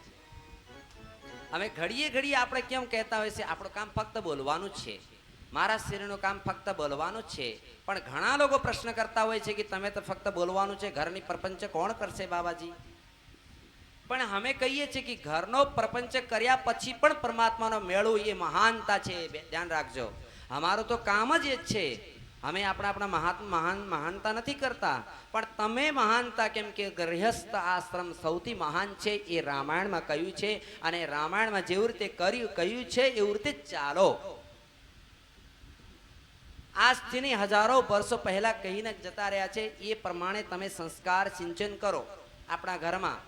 S4: હવે ઘડીએ આપણે કેમ કહેતા હોય છે આપણું કામ ફક્ત બોલવાનું જ છે, મારા શરીરનું કામ ફક્ત બોલવાનું જ છે. પણ ઘણા લોકો પ્રશ્ન કરતા હોય છે કે તમે તો ફક્ત બોલવાનું છે, ઘરની પ્રપંચ કોણ કરશે બાબાજી? પણ અમે કહીએ છીએ કે ઘરનો પ્રપંચ કર્યા પછી પણ પરમાત્માનો મેળવું એ મહાનતા છે. ધ્યાન રાખજો, અમારું તો કામ જ એ જ છે. અમે આપણા મહાનતા નથી કરતા, પણ તમે મહાનતા, કેમ કે ગૃહસ્થ આશ્રમ સૌથી મહાન છે એ રામાયણમાં કહ્યું છે. અને રામાયણમાં જેવી રીતે કહ્યું છે એવી રીતે ચાલો. આજથી હજારો વર્ષો પહેલા કહીને જતા રહ્યા છે એ પ્રમાણે તમે સંસ્કાર સિંચન કરો આપણા ઘરમાં.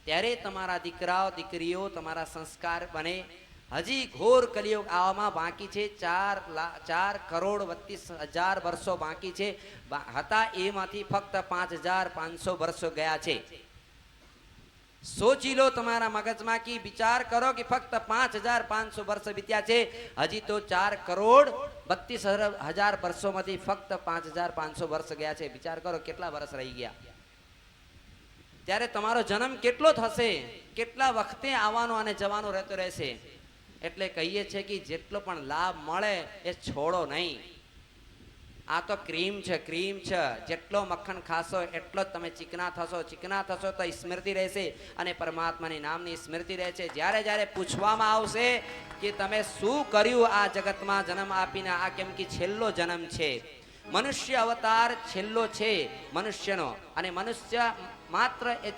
S4: ત્યારે તમારા દીકરાઓ દીકરીઓ તમારા સંસ્કાર બને. હજી ઘોર કલિયુગ આવવામાં બાકી છે. 4,32,000 વર્ષો બાકી છે. હતા એમાંથી ફક્ત 5,500 વર્ષો ગયા છે. સોચી લો તમારા મગજમાં કે વિચાર કરો કે ફક્ત 5,500 વર્ષ વીત્યા છે. હજી તો 4,32,000 વર્ષોમાંથી ફક્ત 5,500 વર્ષ ગયા છે. વિચાર કરો કેટલા વર્ષ રહી ગયા. ત્યારે તમારો જન્મ કેટલો થશે, કેટલા વખતે આવવાનો અને જવાનો રહેતો રહેશે. એટલે કહીએ છીએ કે જેટલો પણ લાભ મળે એ છોડો નહીં. આ તો ક્રીમ છે, ક્રીમ છે. જેટલો મક્ખન ખાશો એટલો જ તમે ચીકણા થશો. ચીકણા થશો તો સ્મૃતિ રહેશે અને પરમાત્માની નામની સ્મૃતિ રહેશે. જ્યારે જ્યારે પૂછવામાં આવશે કે તમે શું કર્યું આ જગતમાં જન્મ આપીને, આ કેમ કે છેલ્લો જન્મ છે, મનુષ્ય અવતાર છેલ્લો છે મનુષ્યનો, અને મનુષ્ય માત્ર એ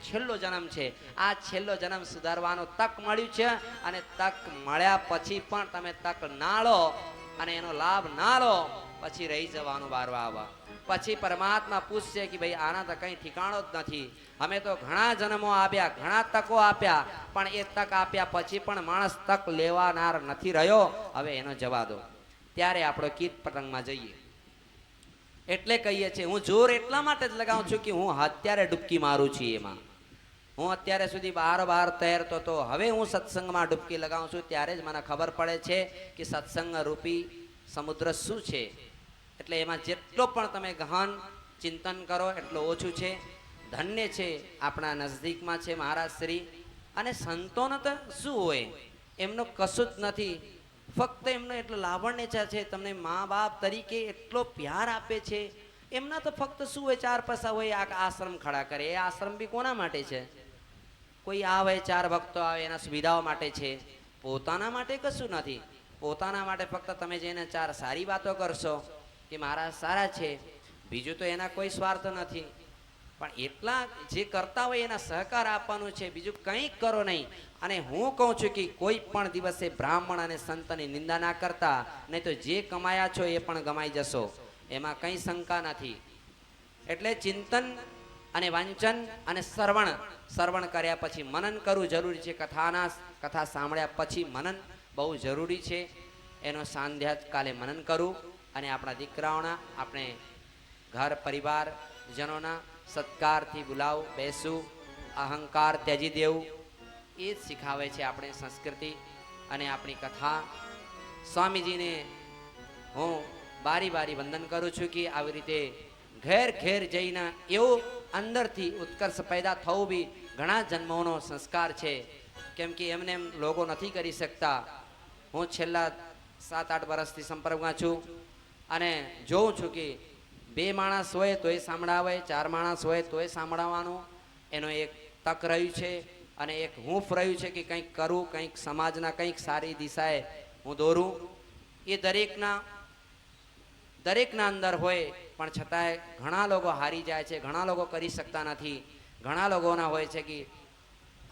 S4: છેલ્લો જન્મ છે. આ છેલ્લો જન્મ સુધારવાનો તક મળ્યું છે, અને તક મળ્યા પછી પણ તમે તક ના લો અને એનો લાભ ના લો, પછી રહી જવાનું વારવા આવવા. પછી પરમાત્મા પૂછશે કે ભાઈ આના તો કંઈ ઠીકાણો જ નથી. અમે તો ઘણા જન્મો આપ્યા, ઘણા તકો આપ્યા, પણ એ તક આપ્યા પછી પણ માણસ તક લેવાનાર નથી રહ્યો. હવે એનો જવા દો. ત્યારે આપણો કીટ પતંગમાં જઈએ. એટલે કહીએ છીએ, હું જોર એટલા માટે જ લગાવું છું કે હું અત્યારે ડૂબકી મારું છું એમાં. હું અત્યારે સુધી બાર તૈરતો તો, હવે હું સત્સંગમાં ડૂબકી લગાવું છું ત્યારે જ મને ખબર પડે છે કે સત્સંગ રૂપી સમુદ્ર શું છે. એટલે એમાં જેટલો પણ તમે ગહન ચિંતન કરો એટલો ઓછું છે. ધન્ય છે આપણા નજદીકમાં છે મહારાજ શ્રી. અને સંતોનો તો શું હોય, એમનો કશું જ નથી, ફક્ત એમનો એટલો લાવણ્ય છે, તમને મા બાપ તરીકે એટલો પ્યાર આપે છે. એમના તો ફક્ત શું હોય, 4 પૈસા હોય, આ આશ્રમ ખડા કરે. એ આશ્રમ બી કોના માટે છે? કોઈ આવે, 4 ભક્તો આવે, એના સુવિધાઓ માટે છે. પોતાના માટે કશું નથી. પોતાના માટે ફક્ત તમે જઈને 4 સારી વાતો કરશો કે મારા સારા છે, બીજું તો એના કોઈ સ્વાર્થ નથી. પણ એટલા જે કરતા હોય એના સહકાર આપવાનું છે, બીજું કંઈ કરો નહીં. અને હું કહું છું કે કોઈ પણ દિવસે બ્રાહ્મણ અને સંતની નિંદા ના કરતા, નહીં તો જે કમાયા છો એ પણ ગમાઈ જશો, એમાં કંઈ શંકા નથી. એટલે ચિંતન અને વાંચન અને શ્રવણ કર્યા પછી મનન કરવું જરૂરી છે. કથા સાંભળ્યા પછી મનન બહુ જરૂરી છે. એનો સાંધ્યા કાલે મનન કરવું, અને આપણા દીકરાઓના, આપણે ઘર પરિવાર જનોના સત્કારથી બોલાવ, બેસવું, અહંકાર ત્યજી દેવું, એ જ શીખાવે છે આપણે સંસ્કૃતિ અને આપણી કથા. સ્વામીજીને હું બારી વંદન કરું છું કે આવી રીતે ઘેર જઈને એવું અંદરથી ઉત્કર્ષ પેદા થવું બી ઘણા જન્મોનો સંસ્કાર છે. કેમ કે એમને એમ લોકો નથી કરી શકતા. હું છેલ્લા 7-8 વર્ષથી સંપર્કમાં છું અને જોઉં છું કે 2 માણસ હોય તોય સાંભળાવે, 4 માણસ હોય તોય સાંભળવાનું. એનો એક તક રહ્યું છે અને એક હૂંફ રહ્યું છે કે કંઈક કરું, કંઈક સમાજના કંઈક સારી દિશાએ હું દોરું. એ દરેકના અંદર હોય, પણ છતાંય ઘણા લોકો હારી જાય છે, ઘણા લોકો કરી શકતા નથી. ઘણા લોકોના હોય છે કે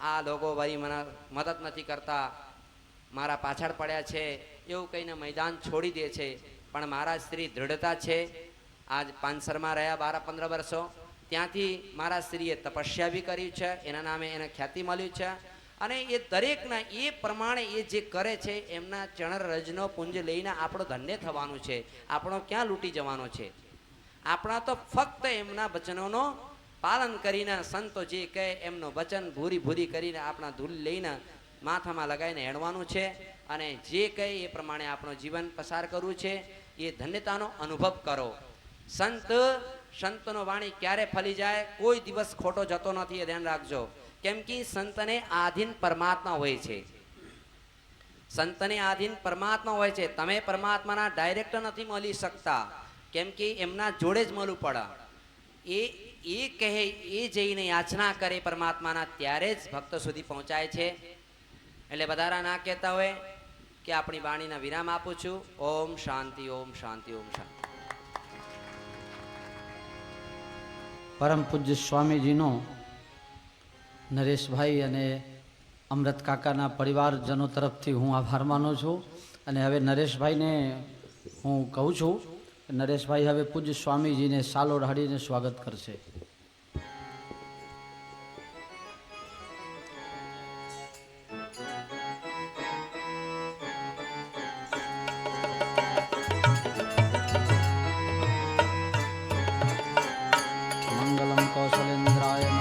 S4: આ લોકો વળી મને મદદ નથી કરતા, મારા પાછળ પડ્યા છે, એવું કહીને મેદાન છોડી દે છે. પણ મારા શ્રી દૃઢતા છે. આજ પાંસરમાં રહ્યા 12-15 વર્ષો, ત્યાંથી મારા શ્રીએ તપસ્યા બી કરી છે, એના નામે એને ખ્યાતિ મળ્યું છે. અને એ દરેકના એ પ્રમાણે એ જે કરે છે, એમના ચરણ રજનો પુંજ લઈને આપણો ધન્ય થવાનું છે. આપણો ક્યાં લૂંટી જવાનો છે? આપણા તો ફક્ત એમના વચનોનો પાલન કરીને, સંતો જે કહે એમનું વચન ભૂરી કરીને આપણા ધૂલ લઈને માથામાં લગાવીને હેડવાનું છે. અને જે કહે એ પ્રમાણે આપણું જીવન પસાર કરવું છે. એ ધન્યતાનો અનુભવ કરો. સંતનો વાણી ક્યારે ફલી જાય, કોઈ દિવસ ખોટો જતો નથી, એ ધ્યાન રાખજો. કેમ કે સંતને આધીન પરમાત્મા હોય છે. સંતને આધીન પરમાત્મા હોય છે. તમે પરમાત્માના ડાયરેક્ટ નથી મળી શકતા, કેમ કે એમના જોડે જ મળવું પડે. એ કહે, એ જઈને યાચના કરે પરમાત્માના, ત્યારે જ ભક્તો સુધી પહોંચાય છે. એટલે વધારા ના કહેતા હોય કે આપણી વાણીના વિરામ આપું છું. ઓમ શાંતિ, ઓમ શાંતિ, ઓમ શાંતિ.
S1: પરમ પૂજ્ય સ્વામીજીનો નરેશભાઈ અને અમૃત કાકાના પરિવારજનો તરફથી હું આભાર માનું છું. અને હવે નરેશભાઈને હું કહું છું કે નરેશભાઈ હવે પૂજ્ય સ્વામીજીને સાલો ઢાળીને સ્વાગત કરશે. મંગલમ કૌશલેન્દ્રાય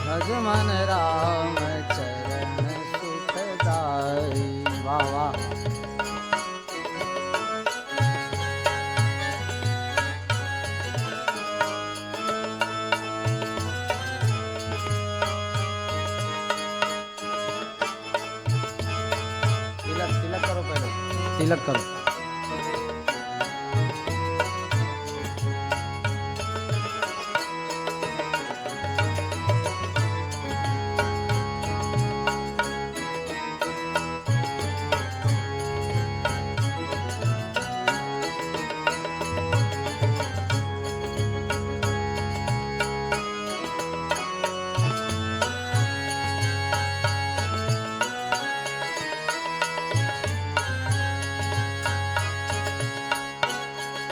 S1: ભજ મન રામ ચરણ સુખદાય. तिलक करो।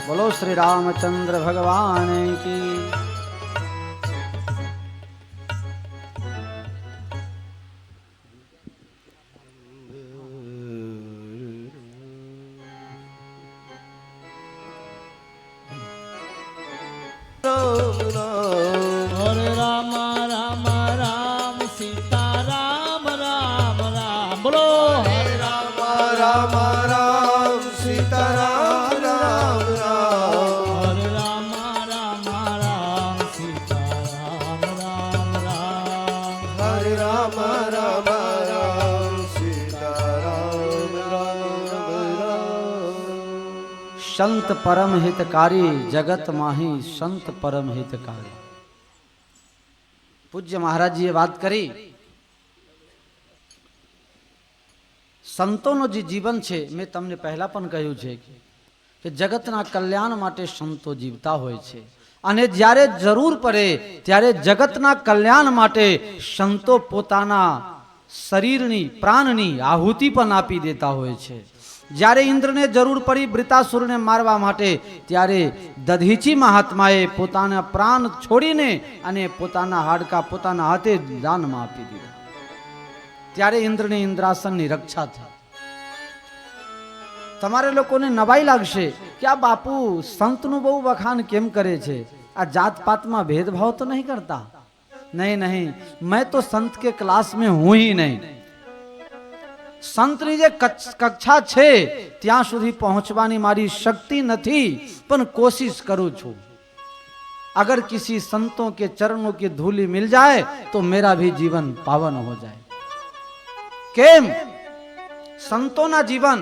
S1: बोलो श्री रामचंद्र भगवान की।
S2: राम राम
S3: हरे राम राम राम सीता राम राम राम बोलो हरे
S2: राम राम राम सीता राम राम राम
S3: हरे राम राम राम सीता राम राम राम
S2: हरे राम राम राम सीता राम राम राम।
S1: संत परम हितकारी जगत माही संत परम हितकारी। પૂજ્ય મહારાજીએ વાત કરી, સંતોનો જે જીવન છે, મેં તમને પહેલા પણ કહ્યું છે કે જગતના કલ્યાણ માટે સંતો જીવતા હોય છે અને જ્યારે જરૂર પડે ત્યારે જગતના કલ્યાણ માટે સંતો પોતાના શરીરની પ્રાણની આહુતિ પણ આપી દેતા હોય છે। જ્યારે ઇન્દ્રને જરૂર પડી બ્રિતાસુરને મારવા માટે ત્યારે દધીચી મહાત્માએ પોતાના પ્રાણ છોડીને અને પોતાના હાડકા પોતાના હાથે દાનમાં આપી દીધા। ત્યારે ઇન્દ્રને ઇન્દ્રાસનની રક્ષા થઈ। તમારે લોકોને નવાઈ લાગશે કે આ બાપુ સંતનું બહુ વખાણ કેમ કરે છે, આ જાત પાતમાં भेदभाव तो नहीं करता। नहीं नहीं, मैं तो संत के क्लास में हूं ही नहीं। સંતની જે કક્ષા છે ત્યાં સુધી પહોંચવાની મારી શક્તિ નથી, પણ કોશિશ કરું છું। अगर किसी संतों के चरणों की धूली मिल जाए तो मेरा भी जीवन पावन हो जाए। केम संतों जीवन।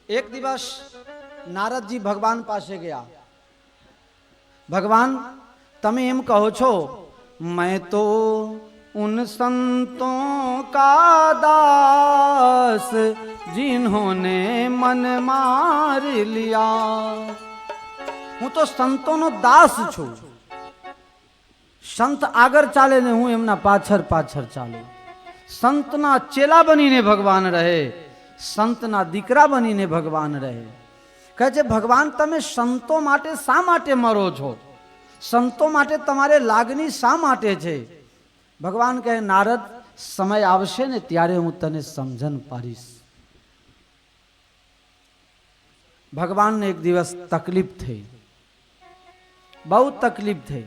S1: एक दिवस नारद जी भगवान पासे गया। भगवान तमे एम कहो छो मैं तो उन संतों का दास जिन्होंने मन मार लिया। हूँ तो संतों नो दास छू। संत आगर चाले ने हूँ एमना पाछर पाछर चालू। संतना चेला बनीने भगवान रहे, संतना दीकरा बनीने भगवान रहे। कहे छे भगवान तमे संतो माटे शा माटे मरो छो, संतो माटे तमारे लागनी शा माटे छे। भगवान कहे नारद समय आवशे ने त्यारे हूँ तने समझन पारीश। भगवान ने एक दिवस तकलीफ थी, बहुत तकलीफ थी।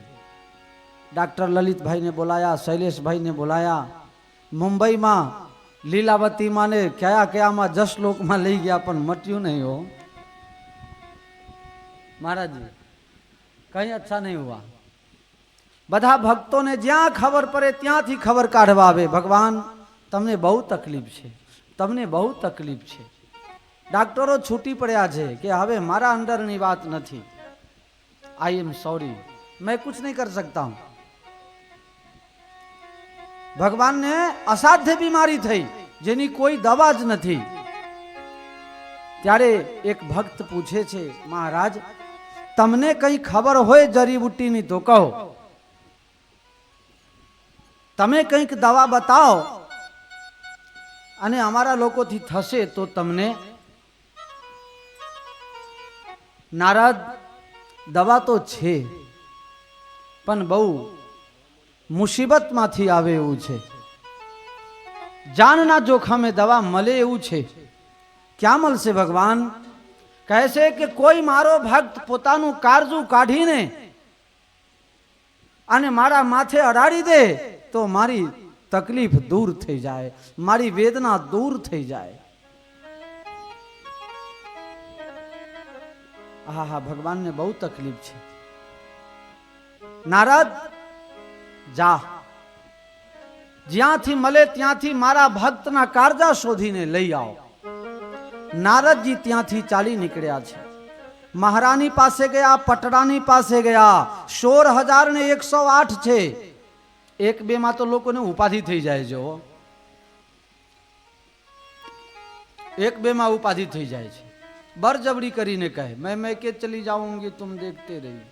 S1: डॉक्टर ललित भाई ने बुलाया, शैलेष भाई ने बुलाया। मुंबई में लीलावती माँ ने क्या क्या में 10 लोक में लई गया पण मट्यू नहीं हो। महाराज जी कहीं अच्छा नहीं हुआ। બધા ભક્તોને જ્યાં ખબર પડે ત્યાંથી ખબર કાઢવા આવે ભગવાન તમને બહુ તકલીફ છે, તમને બહુ તકલીફ છે। ડોક્ટરો છૂટી પડ્યા છે કે હવે મારા અંડરની વાત નથી। आई एम सॉरी, मैं कुछ नहीं कर सकता हूं। भगवान ने असाध्य बीमारी थई जेनी कोई दवा ज नहीं। त्यारे एक भक्त पूछे छे महाराज तमने कई खबर होय जड़ीबूटी नी तो कहो, तमे कंईक दवा बताओ अने अमारा लोकोथी थशे तो तमने। नारद दवा तो छे पण बहु मुसीबत मांथी आवे एवुं छे, जानना जोखमे दवा मळे एवुं छे। क्या मळशे भगवान? कहे छे कि कोई मारो भक्त पोतानुं कारजू काढीने अने मारा माथे अडाड़ी दे तो मारी तकलीफ दूर थई जाए, मारी वेदना दूर थई जाए। हा हा भगवान ने बहुत तकलीफ छे। नारद जा ज्यांथी मळे त्यांथी मारा भक्तना कारजा शोधीने लई आओ। નારદજી ત્યાંથી ચાલી નીકળ્યા છે. મહારાની પાસે ગયા, પટરાની પાસે ગયા. 16,108 છે. એક બે માં તો લોકોને ઉપાધિ થઈ જાય છે. એક બે માં ઉપાધિ થઈ જાય છે. બરજબરી કરીને કહે मैं के चली जाऊंगी तुम देखते रहिए.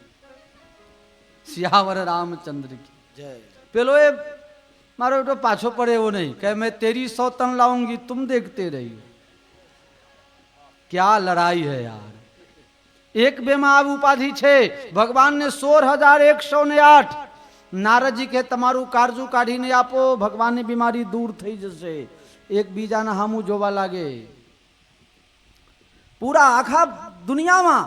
S1: સિયાવર રામચંદ્ર की
S2: જય.
S1: પેલો એ મારો બેટો પાછો પડે એવો નહીં કે मैं तेरी 100 तन लाऊंगी तुम देखते रहिए. क्या लड़ाई है यार. एक बे માં આ ઉપાધિ છે. ભગવાનને 16,108. નારદજી કે તમારું કારજુ કાઢીને આપો, ભગવાનની બીમારી દૂર થઈ જશે. એકબીજાના સામું જોવા લાગે. પૂરા આખા દુનિયામાં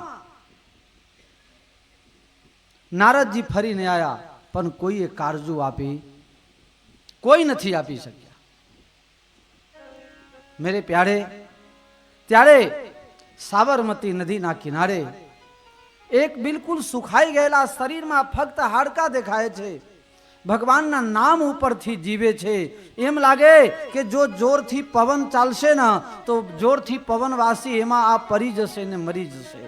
S1: નારદજી ફરીને આયા, પણ કોઈએ કારજુ આપી કોઈ નથી આપી શક્યા. મેરે પ્યારે, ત્યારે સાબરમતી નદીના કિનારે એક બિલકુલ સુખાઈ ગયેલા શરીરમાં ફક્ત હાડકા દેખાય છે. ભગવાનના નામ ઉપરથી જીવે છે. એમ લાગે કે જો જોરથી પવન ચાલશે ને તો જોરથી પવનવાસી એમાં આ પરી જશે ને મરી જશે.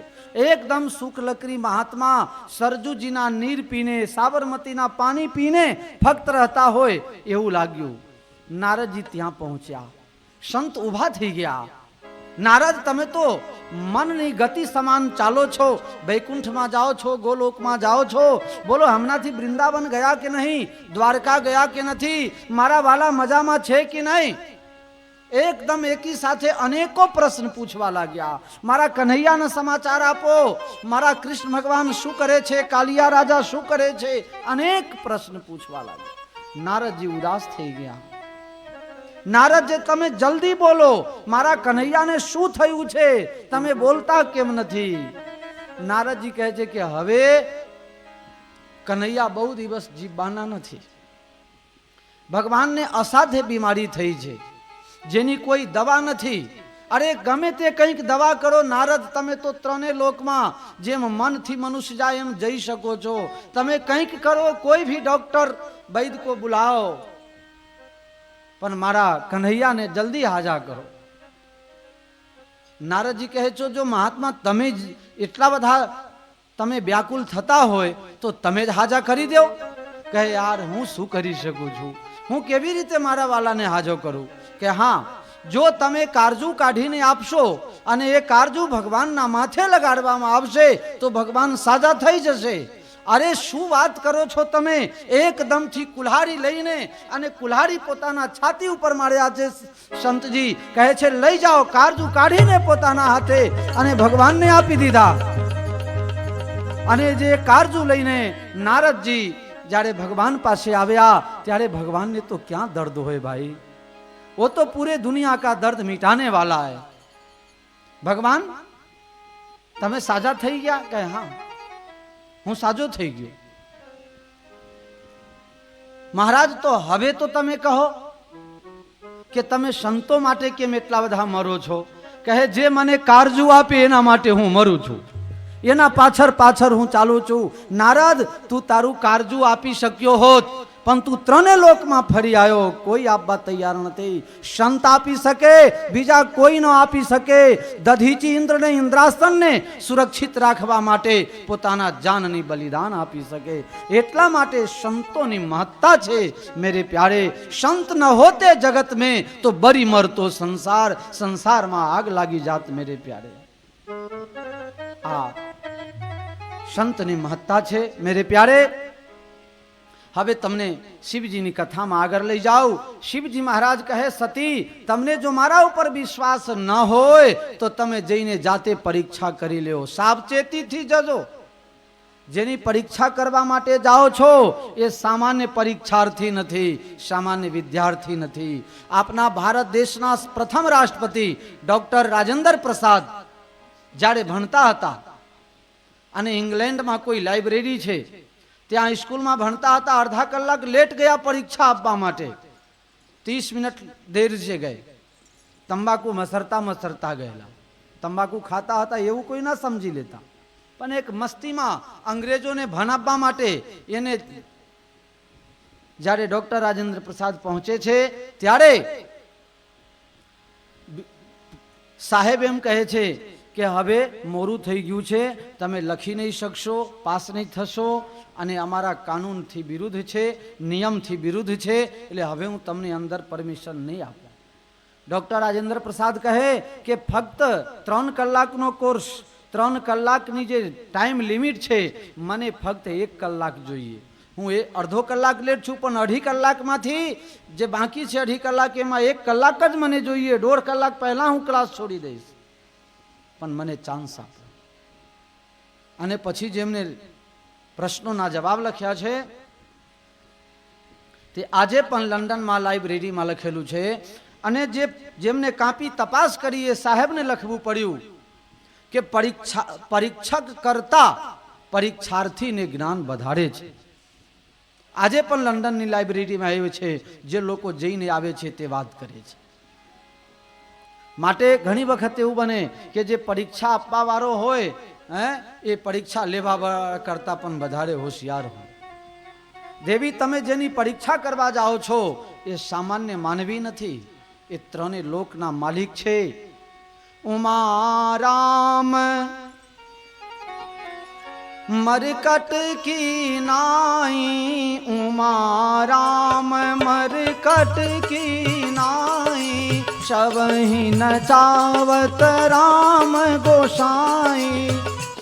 S1: એકદમ શુક્લકરી મહાત્મા સરજુજીના નીર પીને, સાબરમતીના પાણી પીને ફક્ત રહેતા હોય એવું લાગ્યું. નારદજી ત્યાં પહોંચ્યા. સંત ઊભા થઈ ગયા. નારદ, તમે તો મનની ગતિ સમાન ચાલો છો. વૈકુંઠમાં જાઓ છો, ગોલોકમાં જાઓ છો. બોલો હમણાંથી વૃંદાવન ગયા કે નહીં? દ્વારકા ગયા કે નથી? મારા વાલા મજામાં છે કે નહીં? એકદમ એકી સાથે અનેકો પ્રશ્ન પૂછવા લાગ્યા. મારા કન્હૈયાના સમાચાર આપો. મારા કૃષ્ણ ભગવાન શું કરે છે? કાલિયા રાજા શું કરે છે? અનેક પ્રશ્ન પૂછવા લાગ્યા. નારદજી ઉદાસ થઈ ગયા. નારદ, તમે જલ્દી બોલો, મારા કન્હૈયાને શું થયું છે? તમે બોલતા કેમ નથી? નારદજી કહે છે કે હવે કન્હૈયા બહુ દિવસ જીવવાના નથી. ભગવાનને અસાધ્ય બીમારી થઈ છે જેની કોઈ દવા નથી. અરે ગમે તે કંઈક દવા કરો નારદ, તમે તો ત્રણે લોકમાં જેમ મનથી મનુષ્ય જાય એમ જઈ શકો છો. તમે કંઈક કરો, કોઈ ભી ડોક્ટર વૈદ કો બુલાવો, પણ મારા કન્હૈયાને જલ્દી હાજા કરો. નારદજી કહે છો, જો મહાત્મા તમે જ એટલા બધા તમે વ્યાકુલ થતા હોય તો તમે જ હાજા કરી દો. કહે યાર, હું શું કરી શકું છું? હું કેવી રીતે મારા વાલાને હાજો કરું? કે હા, જો તમે કારજુ કાઢીને આપશો અને એ કારજુ ભગવાનના માથે લગાડવામાં આવશે તો ભગવાન સાજા થઈ જશે. અરે શું વાત કરો છો તમે? એકદમથી કુલ્હાડી લઈને અને કુલ્હાડી પોતાના છાતી ઉપર માર્યા છે. સંતજી કહે છે, લઈ જાઓ. કારજુ કાઢીને પોતાના હાથે અને ભગવાનને આપી દીધા. અને જે કારજુ લઈને નારદજી જ્યારે ભગવાન પાસે આવ્યા ત્યારે ભગવાનને તો ક્યાં દર્દ હોય ભાઈ? वो तो पूरे दुनिया का दर्द मिटाने वाला है. भगवान, તમે સાજા થઈ ગયા? કે હા, હું સાજો થઈ ગયો. મહારાજ, તો હવે તો તમે કહો કે તમે સંતો માટે કેમ એટલા બધા મરો છો? કહે, જે મને કારજુ આપે એના માટે હું મરું છું. એના પાછળ પાછળ હું ચાલુ છું. નારદ, તું તારું કારજુ આપી શક્યો હોત, પણ તું ત્રણે લોકમાં ફરી આવ્યો, કોઈ આપવા તૈયાર નથી. સંત આપી શકે, બીજા કોઈ ન આપી શકે. દધીચી ઇન્દ્રને ઇન્દ્રાસનને સુરક્ષિત રાખવા માટે પોતાના જાનની બલિદાન આપી શકે. એટલા માટે સંતોની મહત્તા છે મેરે પ્યારે. સંત ન હોતે જગત મેં તો બરી મરતો સંસાર, સંસારમાં આગ લાગી જાત મેરે પ્યારે. આ સંતની મહત્તા છે મેરે પ્યારે. હવે તમને શિવજીની કથામાં આગળ લઈ જાઉં. શિવજી મહારાજ કહે, સતી, તમને જો મારા ઉપર વિશ્વાસ ન હોય તો તમે જઈને જાતે પરીક્ષા કરી લ્યો. સાવચેતીથી જજો. જેની પરીક્ષા કરવા માટે જાઓ છો એ સામાન્ય પરીક્ષાર્થી નથી, સામાન્ય વિદ્યાર્થી નથી. આપના ભારત દેશના પ્રથમ રાષ્ટ્રપતિ ડોક્ટર રાજેન્દ્ર પ્રસાદ જ્યારે ભણતા હતા અને ઇંગ્લેન્ડમાં કોઈ લાઇબ્રેરી છે ત્યાં સ્કૂલમાં ભણતા હતા, અડધા કલાક લેટ ગયા પરીક્ષા આપવા માટે. 30 મિનિટ દેર છે ગયે. તંબાકુ મસરતા મસરતા ગયેલા. તંબાકુ ખાતા હતા એવું કોઈ ના સમજી લેતા, પણ એક મસ્તીમાં અંગ્રેજોને ભણાવવા માટે એને જ્યારે ડોક્ટર રાજેન્દ્ર પ્રસાદ પહોંચે છે ત્યારે સાહેબ એમ કહે છે કે હવે મોડું થઈ ગયું છે, તમે લખી નહીં શકશો, પાસ નહીં થશો અને અમારા કાનૂનથી વિરુદ્ધ છે, નિયમથી વિરુદ્ધ છે, એટલે હવે હું તમને અંદર પરમિશન નહીં આપું. ડૉક્ટર રાજેન્દ્ર પ્રસાદ કહે કે ફક્ત 3 કલાકનો કોર્સ, 3 કલાકની જે ટાઈમ લિમિટ છે, મને ફક્ત 1 કલાક જોઈએ. હું એ અડધો કલાક લેટ છું, પણ 2.5 કલાકમાંથી જે બાકી છે 2.5 કલાક, એમાં 1 કલાક જ મને જોઈએ. 1.5 કલાક પહેલા હું ક્લાસ છોડી દઈશ, પણ મને ચાન્સ આપો. અને પછી જેમને પ્રશ્નોના જવાબ લખ્યા છે તે આજે પણ લંડનમાં લાઇબ્રેરીમાં લખેલું છે. અને જેમને કાપી તપાસ કરી એ સાહેબને લખવું પડ્યું કે પરીક્ષક કરતા પરીક્ષાર્થીને જ્ઞાન વધારે છે. આજે પણ લંડનની લાઇબ્રેરીમાં આવ્યું છે, જે લોકો જઈને આવે છે તે વાત કરે છે. માટે ઘણી વખત એવું બને કે જે પરીક્ષા આપવા વાળો હોય એ પરીક્ષા લેવા કરતા પણ વધારે હોશિયાર હોય. દેવી, તમે જેની પરીક્ષા કરવા જાઓ છો એ સામાન્ય માનવી નથી, એ 3 લોકના માલિક છે. ઉમા રામ मरकट की नाई, उमा राम मरकट की नाई, सबही नचावत राम गोसाई,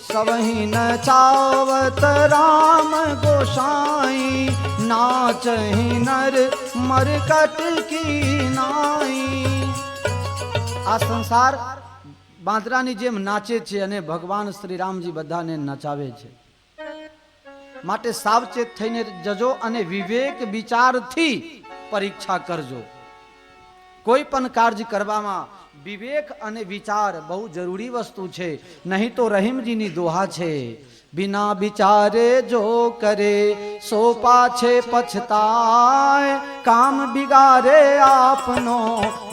S1: सबही नचावत राम गोसाई, नाचही नर मरकट की नाई. આ સંસાર બાંદરાની જેમ નાચે છે અને ભગવાન શ્રી રામજી બધાને નચાવે છે. માટે સાવચેત થઈને જજો અને વિવેક વિચારથી પરીક્ષા કરજો. કોઈ પણ કાર્ય કરવામાં વિવેક અને વિચાર બહુ જરૂરી વસ્તુ છે. નહીં તો રહીમજીની દોહા છે, बिना विचारे जो करे सो पाछे पछताए, काम बिगाड़े आपनो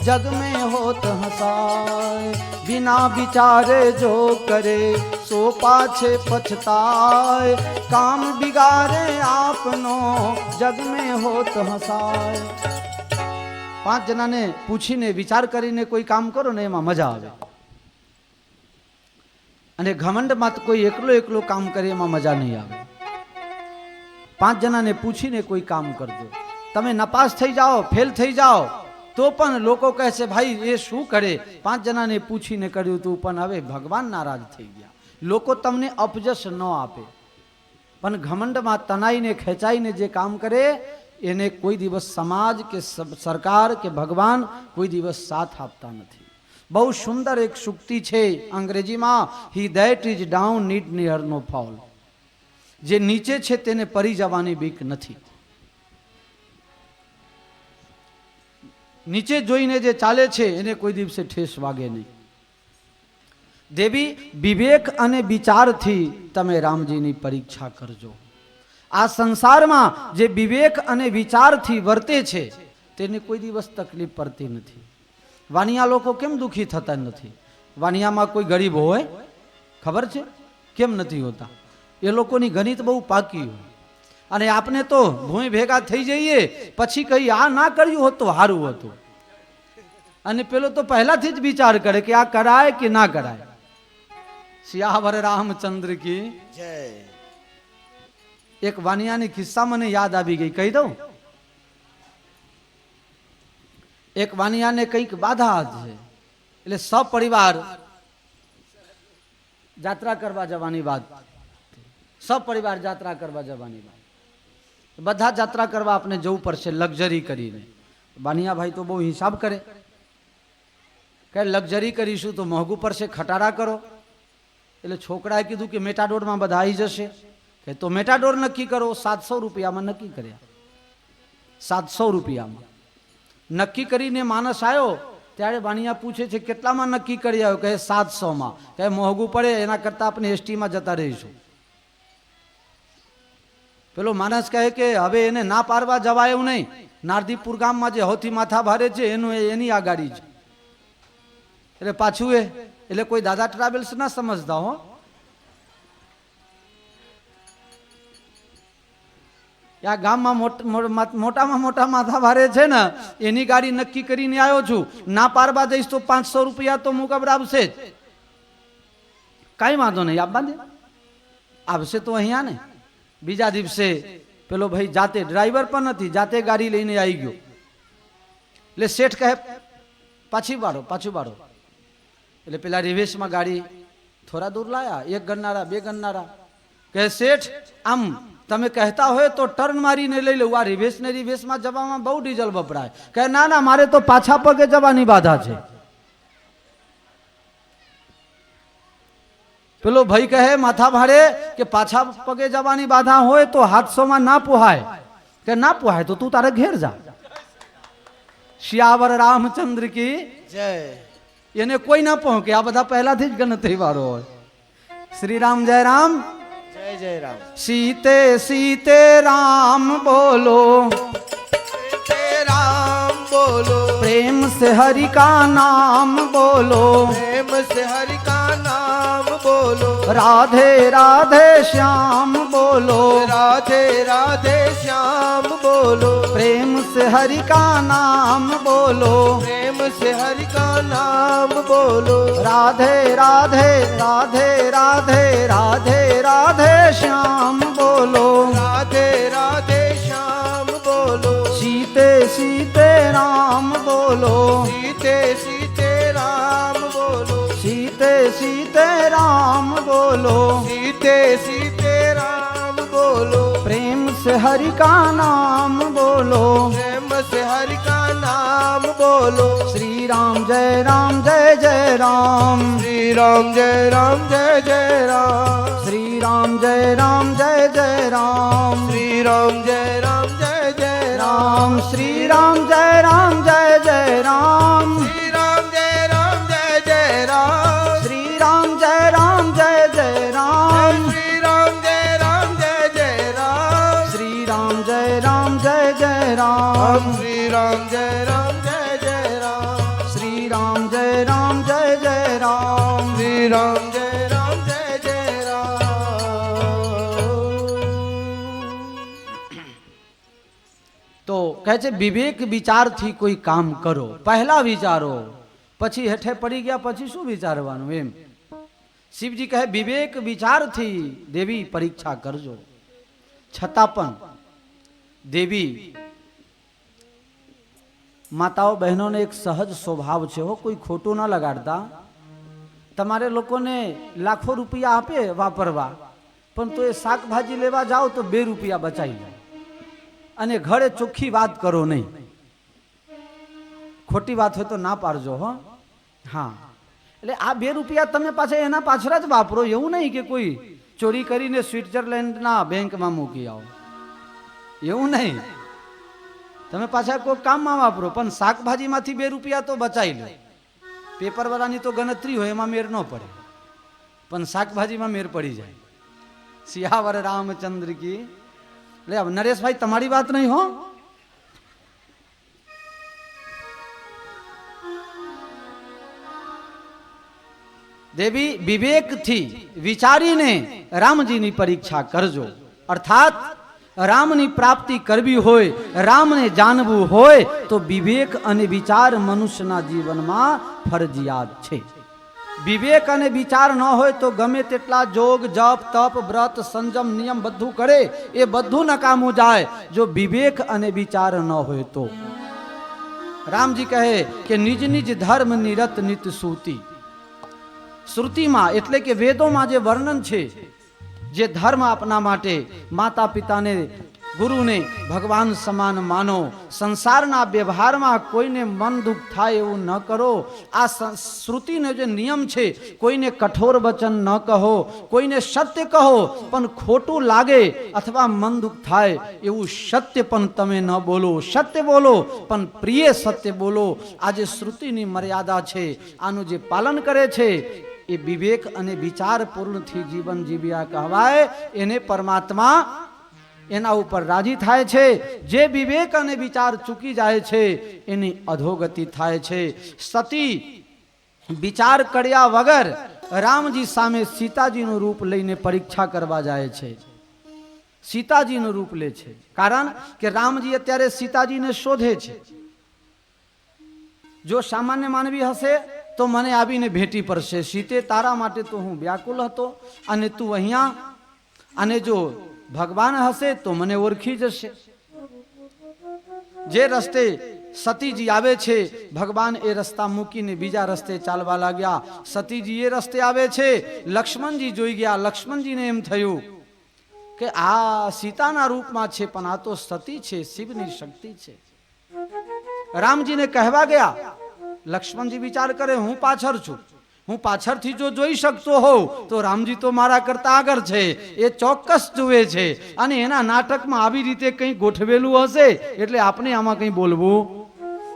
S1: जग में होत हंसाए. बिना विचारे जो करे सो पाछे पछताए, काम बिगाड़े आपनो जग में होत हंसाए. 5 જણાને પૂછીને વિચાર કરીને કોઈ કામ કરો ને એમાં મજા આવે. અને ઘમંડમાં તો કોઈ એકલો કામ કરે એમાં મજા નહીં આવે. 5 જણાને પૂછીને કોઈ કામ કરજો. તમે નપાસ થઈ જાઓ, ફેલ થઈ જાઓ તો પણ લોકો કહે છે ભાઈ એ શું કરે, 5 જણાને પૂછીને કર્યું તું પણ હવે ભગવાન નારાજ થઈ ગયા. લોકો તમને અપજશ ન આપે, પણ ઘમંડમાં તનાઈને ખેંચાઈને જે કામ કરે એને કોઈ દિવસ સમાજ કે સરકાર કે ભગવાન કોઈ દિવસ સાથ આપતા નથી. બહુ સુંદર એક સૂક્તિ છે અંગ્રેજીમાં, he that is down need near no fall. જે નીચે છે તેને પડી જવાની બીક નથી. નીચે જોઈને જે ચાલે છે એને કોઈ દિવસે ઠેસ વાગે નહીં. દેવી, વિવેક અને વિચારથી તમે રામજીની પરીક્ષા કરજો. આ સંસારમાં જે વિવેક અને વિચારથી વર્તે છે તેને કોઈ દિવસ તકલીફ પડતી નથી. વાણિયા લોકો કેમ દુઃખી થતા નથી? વાણિયામાં કોઈ ગરીબ હોય ખબર છે? કેમ નથી હોતા? એ લોકોની ગણિત બહુ પાકી હોય. અને આપણે તો ભોંય ભેગા થઈ જઈએ પછી કઈ આ ના કર્યું હોત તો સારું હતું. અને પેલો તો પહેલાથી જ વિચાર કરે કે આ કરાય કે ના કરાય. સિયાવર રામચંદ્ર કી
S2: જય.
S1: એક વાણિયાની કિસ્સા મને યાદ આવી ગઈ, કહી દઉં. એક વાણિયાને કંઈક બાધા છે, એટલે સપરિવાર યાત્રા કરવા જવાની વાત, સપરિવાર યાત્રા કરવા જવાની વાત. બધા યાત્રા કરવા આપણે જવું પડશે લક્ઝરી કરીને. વાણિયાભાઈ તો બહુ હિસાબ કરે કે લક્ઝરી કરીશું તો મોંઘું પડશે, ખટારા કરો. એટલે છોકરાએ કીધું કે મેટાડોરમાં બધા આવી જશે. કે તો મેટાડોર નક્કી કરો. 700 રૂપિયામાં નક્કી કર્યા. 700 રૂપિયામાં નક્કી કરીને માણસ આવ્યો ત્યારે વાણિયા પૂછે છે કેટલામાં નક્કી કરી આવ્યો? કહે 700માં. કહે મોંઘું પડે, એના કરતાં આપણે એસટીમાં જતા રહીશું. પેલો માણસ કહે કે હવે એને ના પારવા જવાય એવું નહીં. નારદીપુર ગામમાં જે હોથી માથા ભારે છે એની આ ગાડી છે. એટલે પાછું એટલે કોઈ દાદા ટ્રાવેલ્સ ના સમજતા હો. આ ગામમાં મોટામાં મોટા માથા ભારે છે ને એની ગાડી નક્કી કરીને આવ્યો છું. ના પારવા જઈશ તો 500 રૂપિયા તો મુકબર આવશે જ. કાંઈ વાંધો નહીં, આપવા દે. આવશે તો અહીંયા ને. બીજા દિવસે પેલો ભાઈ જાતે, ડ્રાઈવર પણ નથી, જાતે ગાડી લઈને આવી ગયો. એટલે શેઠ કહે પાછું બાળો. એટલે પેલા રિવેશમાં ગાડી થોડા દૂર લાયા, 1 ગણનારા 2 ગણનારા. કહે શેઠ આમ તમે કહેતા હોય તો ટર્ન મારીને લઈ લઉં, આ રિવેશમાં જવામાં બહુ ડીઝલ વપરાય. કહે ના ના, મારે તો પાછા પગે જવાની બાધા છે. પેલો ભાઈ કહે માથા ભાડે કે પાછા પગે જવાની બાધા હોય તો 700 ના પોહાય. કે ના પોહાય તો તું તારે ઘેર જા. શિયાવર રામચંદ્ર કી
S2: જય.
S1: એને કોઈ ના પહોંચે, આ બધા પહેલાથી જ ગણતરી વાળો હોય. શ્રી રામ જય રામ.
S2: જય જય રામ.
S1: સીતે સીતે રામ બોલો,
S2: સીતે રામ બોલો,
S1: प्रेम से हरि का नाम बोलो,
S2: प्रेम से हरि का नाम बोलो,
S1: राधे राधे श्याम बोलो,
S2: राधे राधे श्याम बोलो,
S1: प्रेम से हरि का नाम बोलो,
S2: प्रेम से हरि का नाम बोलो,
S1: राधे राधे राधे राधे राधे राधे श्याम बोलो,
S2: राधे राधे श्याम बोलो,
S1: सीते सीते राम बोलो,
S2: सीते सीते राम बोलो,
S1: सीते सीते राम बोलो,
S2: सीते सीते राम बोलो,
S1: प्रेम से हरि का नाम बोलो,
S2: प्रेम से हरि का नाम बोलो,
S1: श्री राम जय राम जय जय राम,
S2: श्री राम जय राम जय जय राम,
S1: श्री राम जय राम जय जय राम,
S2: श्री राम जय राम जय जय
S1: राम, श्री राम जय राम जय जय राम,
S2: श्री राम जय राम जय जय राम,
S1: श्री राम जय राम जय जय राम,
S2: श्री राम जय राम जय जय राम,
S1: श्री राम जय राम जय जय राम,
S2: श्री राम जय राम जय जय राम,
S1: श्री राम जय राम जय जय राम,
S2: श्री राम जय राम जय जय राम.
S1: તો કહે છે વિવેક વિચારથી કોઈ કામ કરો, પહેલા વિચારો, પછી હેઠે પડી ગયા પછી શું વિચારવાનું એમ. શિવજી કહે વિવેક વિચારથી દેવી પરીક્ષા કરજો. છતાં પણ દેવી માતાઓ બહેનોને એક સહજ સ્વભાવ છે હો, કોઈ ખોટું ના લગાડતા. તમારે લોકોને લાખો રૂપિયા આપે વાપરવા, પણ તો એ શાકભાજી લેવા જાઓ તો 2 રૂપિયા બચાવી લો. અને ઘરે ચોખ્ખી વાત કરો નહીં, ખોટી વાત હોય તો ના પાડજો હો. હા, એટલે આ 2 રૂપિયા તમે પાછા એના પાછળ જ વાપરો, એવું નહીં કે કોઈ ચોરી કરીને સ્વિટ્ઝરલેન્ડના બેંકમાં મૂકી આવો, એવું નહીં. તમે પાછા કોઈ કામમાં વાપરો, પણ શાકભાજીમાંથી 2 રૂપિયા તો બચાવી લો. પેપરવાળાની તો ગણતરી હોય એમાં મેર ન પડે, પણ શાકભાજીમાં મેર પડી જાય. સિયાવર રામચંદ્ર કી. એટલે નરેશભાઈ તમારી વાત નહીં હો. દેવી વિવેકથી વિચારીને રામજીની પરીક્ષા કરજો. અર્થાત રામની પ્રાપ્તિ કરવી હોય, રામને જાણવું હોય તો વિવેક અને વિચાર મનુષ્યના જીવનમાં ફરજિયાત છે. વિવેક અને વિચાર ન હોય તો ગમે તેટલા જોગ જપ તપ વ્રત સંજમ નિયમ બધું કરે એ બધું નકામું જાય, જો વિવેક અને વિચાર ન હોય તો. રામજી કહે કે નિજ નિજ ધર્મ નિરત નિત સૂતી. શ્રુતિમાં એટલે કે વેદોમાં જે વર્ણન છે, જે ધર્મ આપના માટે માતા પિતાને ગુરુને ભગવાન સમાન માનો, સંસારના વ્યવહારમાં કોઈને મન દુઃખ થાય એવું ન કરો. આ શ્રુતિનો જે નિયમ છે, કોઈને કઠોર વચન ન કહો, કોઈને સત્ય કહો પણ ખોટું લાગે અથવા મન દુઃખ થાય એવું સત્ય પણ તમે ન બોલો. સત્ય બોલો પણ પ્રિય સત્ય બોલો. આ જે શ્રુતિની મર્યાદા છે, આનું જે પાલન કરે છે એ વિવેક અને વિચાર પૂર્ણથી જીવન જીવ્યા કહેવાય. એને પરમાત્મા એના ઉપર રાજી થાય છે. જે વિવેક અને વિચાર ચૂકી જાય છે એની અધોગતિ થાય છે. સતી વિચાર કર્યા વગર રામજી સામે સીતાજીનું રૂપ લઈને પરીક્ષા કરવા જાય છે. સીતાજીનું રૂપ લે છે. કારણ કે રામજી અત્યારે સીતાજીને શોધે છે. જો સામાન્ય માનવી હશે તો મને આવીને ભેટી પડશે, સીતે તારા માટે તો હું વ્યાકુલ હતો અને તું અહીંયા, અને જો ભગવાન હશે તો મને ઓળખી જશે. જે રસ્તે સતીજી આવે છે, ભગવાન એ રસ્તા મૂકીને બીજા રસ્તે ચાલવા લાગ્યા. સતીજી એ રસ્તે આવે છે, લક્ષ્મણજી જોઈ ગયા. લક્ષ્મણજીને એમ થયું કે આ સીતાના રૂપમાં છે, પણ આ તો સતી છે, શિવની શક્તિ છે. રામજીને કહેવા ગયા. લક્ષ્મણજી વિચાર કરે, હું પાછળ છું, હું પાછળથી જો જોઈ શકતો હોઉં તો રામજી તો મારા કરતા આગળ છે, એ ચોક્કસ જુએ છે, અને એના નાટકમાં આવી રીતે કંઈ ગોઠવેલું હશે, એટલે આપણે આમાં કંઈ બોલવું.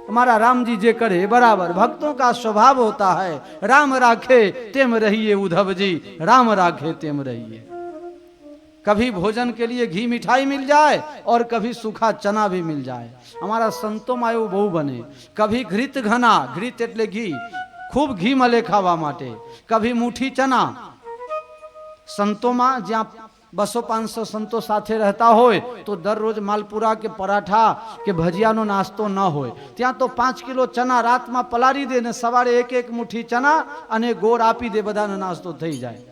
S1: हमारा राम जी जे करे बराबर, भक्तों का स्वभाव होता है, राम राखे तेम रहिए उद्धव जी, राम राखे तेम रहिए. कभी भोजन के लिए घी मिठाई मिल जाए और कभी सूखा चना भी मिल जाए. हमारा संतों में એવું બહુ બને. कभी घृत घना, घृत એટલે ઘી, खूब घी મળે ખાવા માટે, કભી મુઠ્ઠી ચના. સંતોમાં જ્યાં 200-500 સંતો સાથે રહેતા હોય તો દરરોજ માલપુરા કે પરાઠા કે ભજીયાનો નાસ્તો ન હોય, ત્યાં તો 5 કિલો ચના રાતમાં પલાળી દે ને સવારે એક મુઠ્ઠી ચના અને ગોળ આપી દે, બધાનો નાસ્તો થઈ જાય.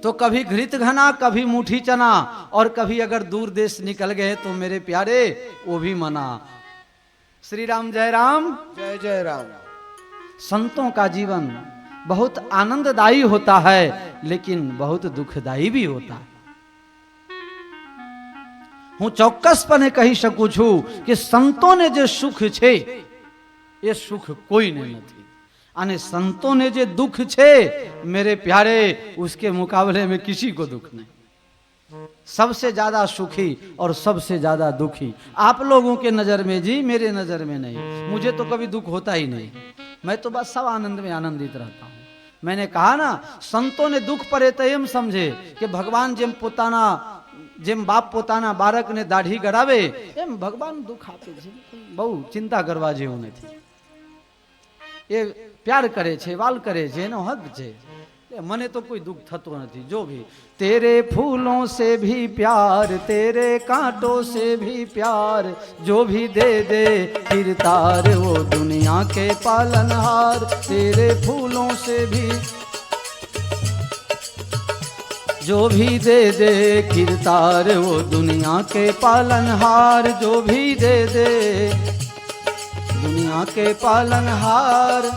S1: तो कभी घृत घना, कभी मुठी चना, और कभी अगर दूर देश निकल गए तो मेरे प्यारे वो भी मना. श्री राम जय राम,
S2: जय जय राम.
S1: संतों का जीवन बहुत आनंददायी होता है, लेकिन बहुत दुखदायी भी होता है. હું ચોક્કસપણે કહી શકું છું કે સંતોને જે સુખ છે એ સુખ કોઈને નથી, અને संतों ने जो दुख छे मेरे प्यारे उसके मुकाबले में किसी को दुख नहीं. सबसे ज्यादा सुखी और सबसे ज्यादा दुखी आप लोगों के नजर में जी, मेरे नजर में नहीं. मुझे तो कभी दुख होता ही नहीं, मैं तो बस सब आनंद में आनंदित रहता हूं. मैंने कहा ना, संतों ने दुख पड़े तो एम समझे कि भगवान जेम पोताना, जेम बाप पोताना बाળકને દાઢી કરાવે એમ ભગવાન દુખ આપે છે. બહુ ચિંતા કરવા જેવું નથી. એ प्यार करे छे, वाल करे छे, एनो हक छे. मने तो कोई दुख थतो नहीं. जो भी तेरे फूलों से भी प्यार, तेरे कांटों से भी प्यार, जो भी दे दे किरतार वो दुनिया के पालनहार. तेरे फूलों से भी जो भी दे दे किरतार वो दुनिया के पालनहार, जो भी दे दे दुनिया के पालनहार.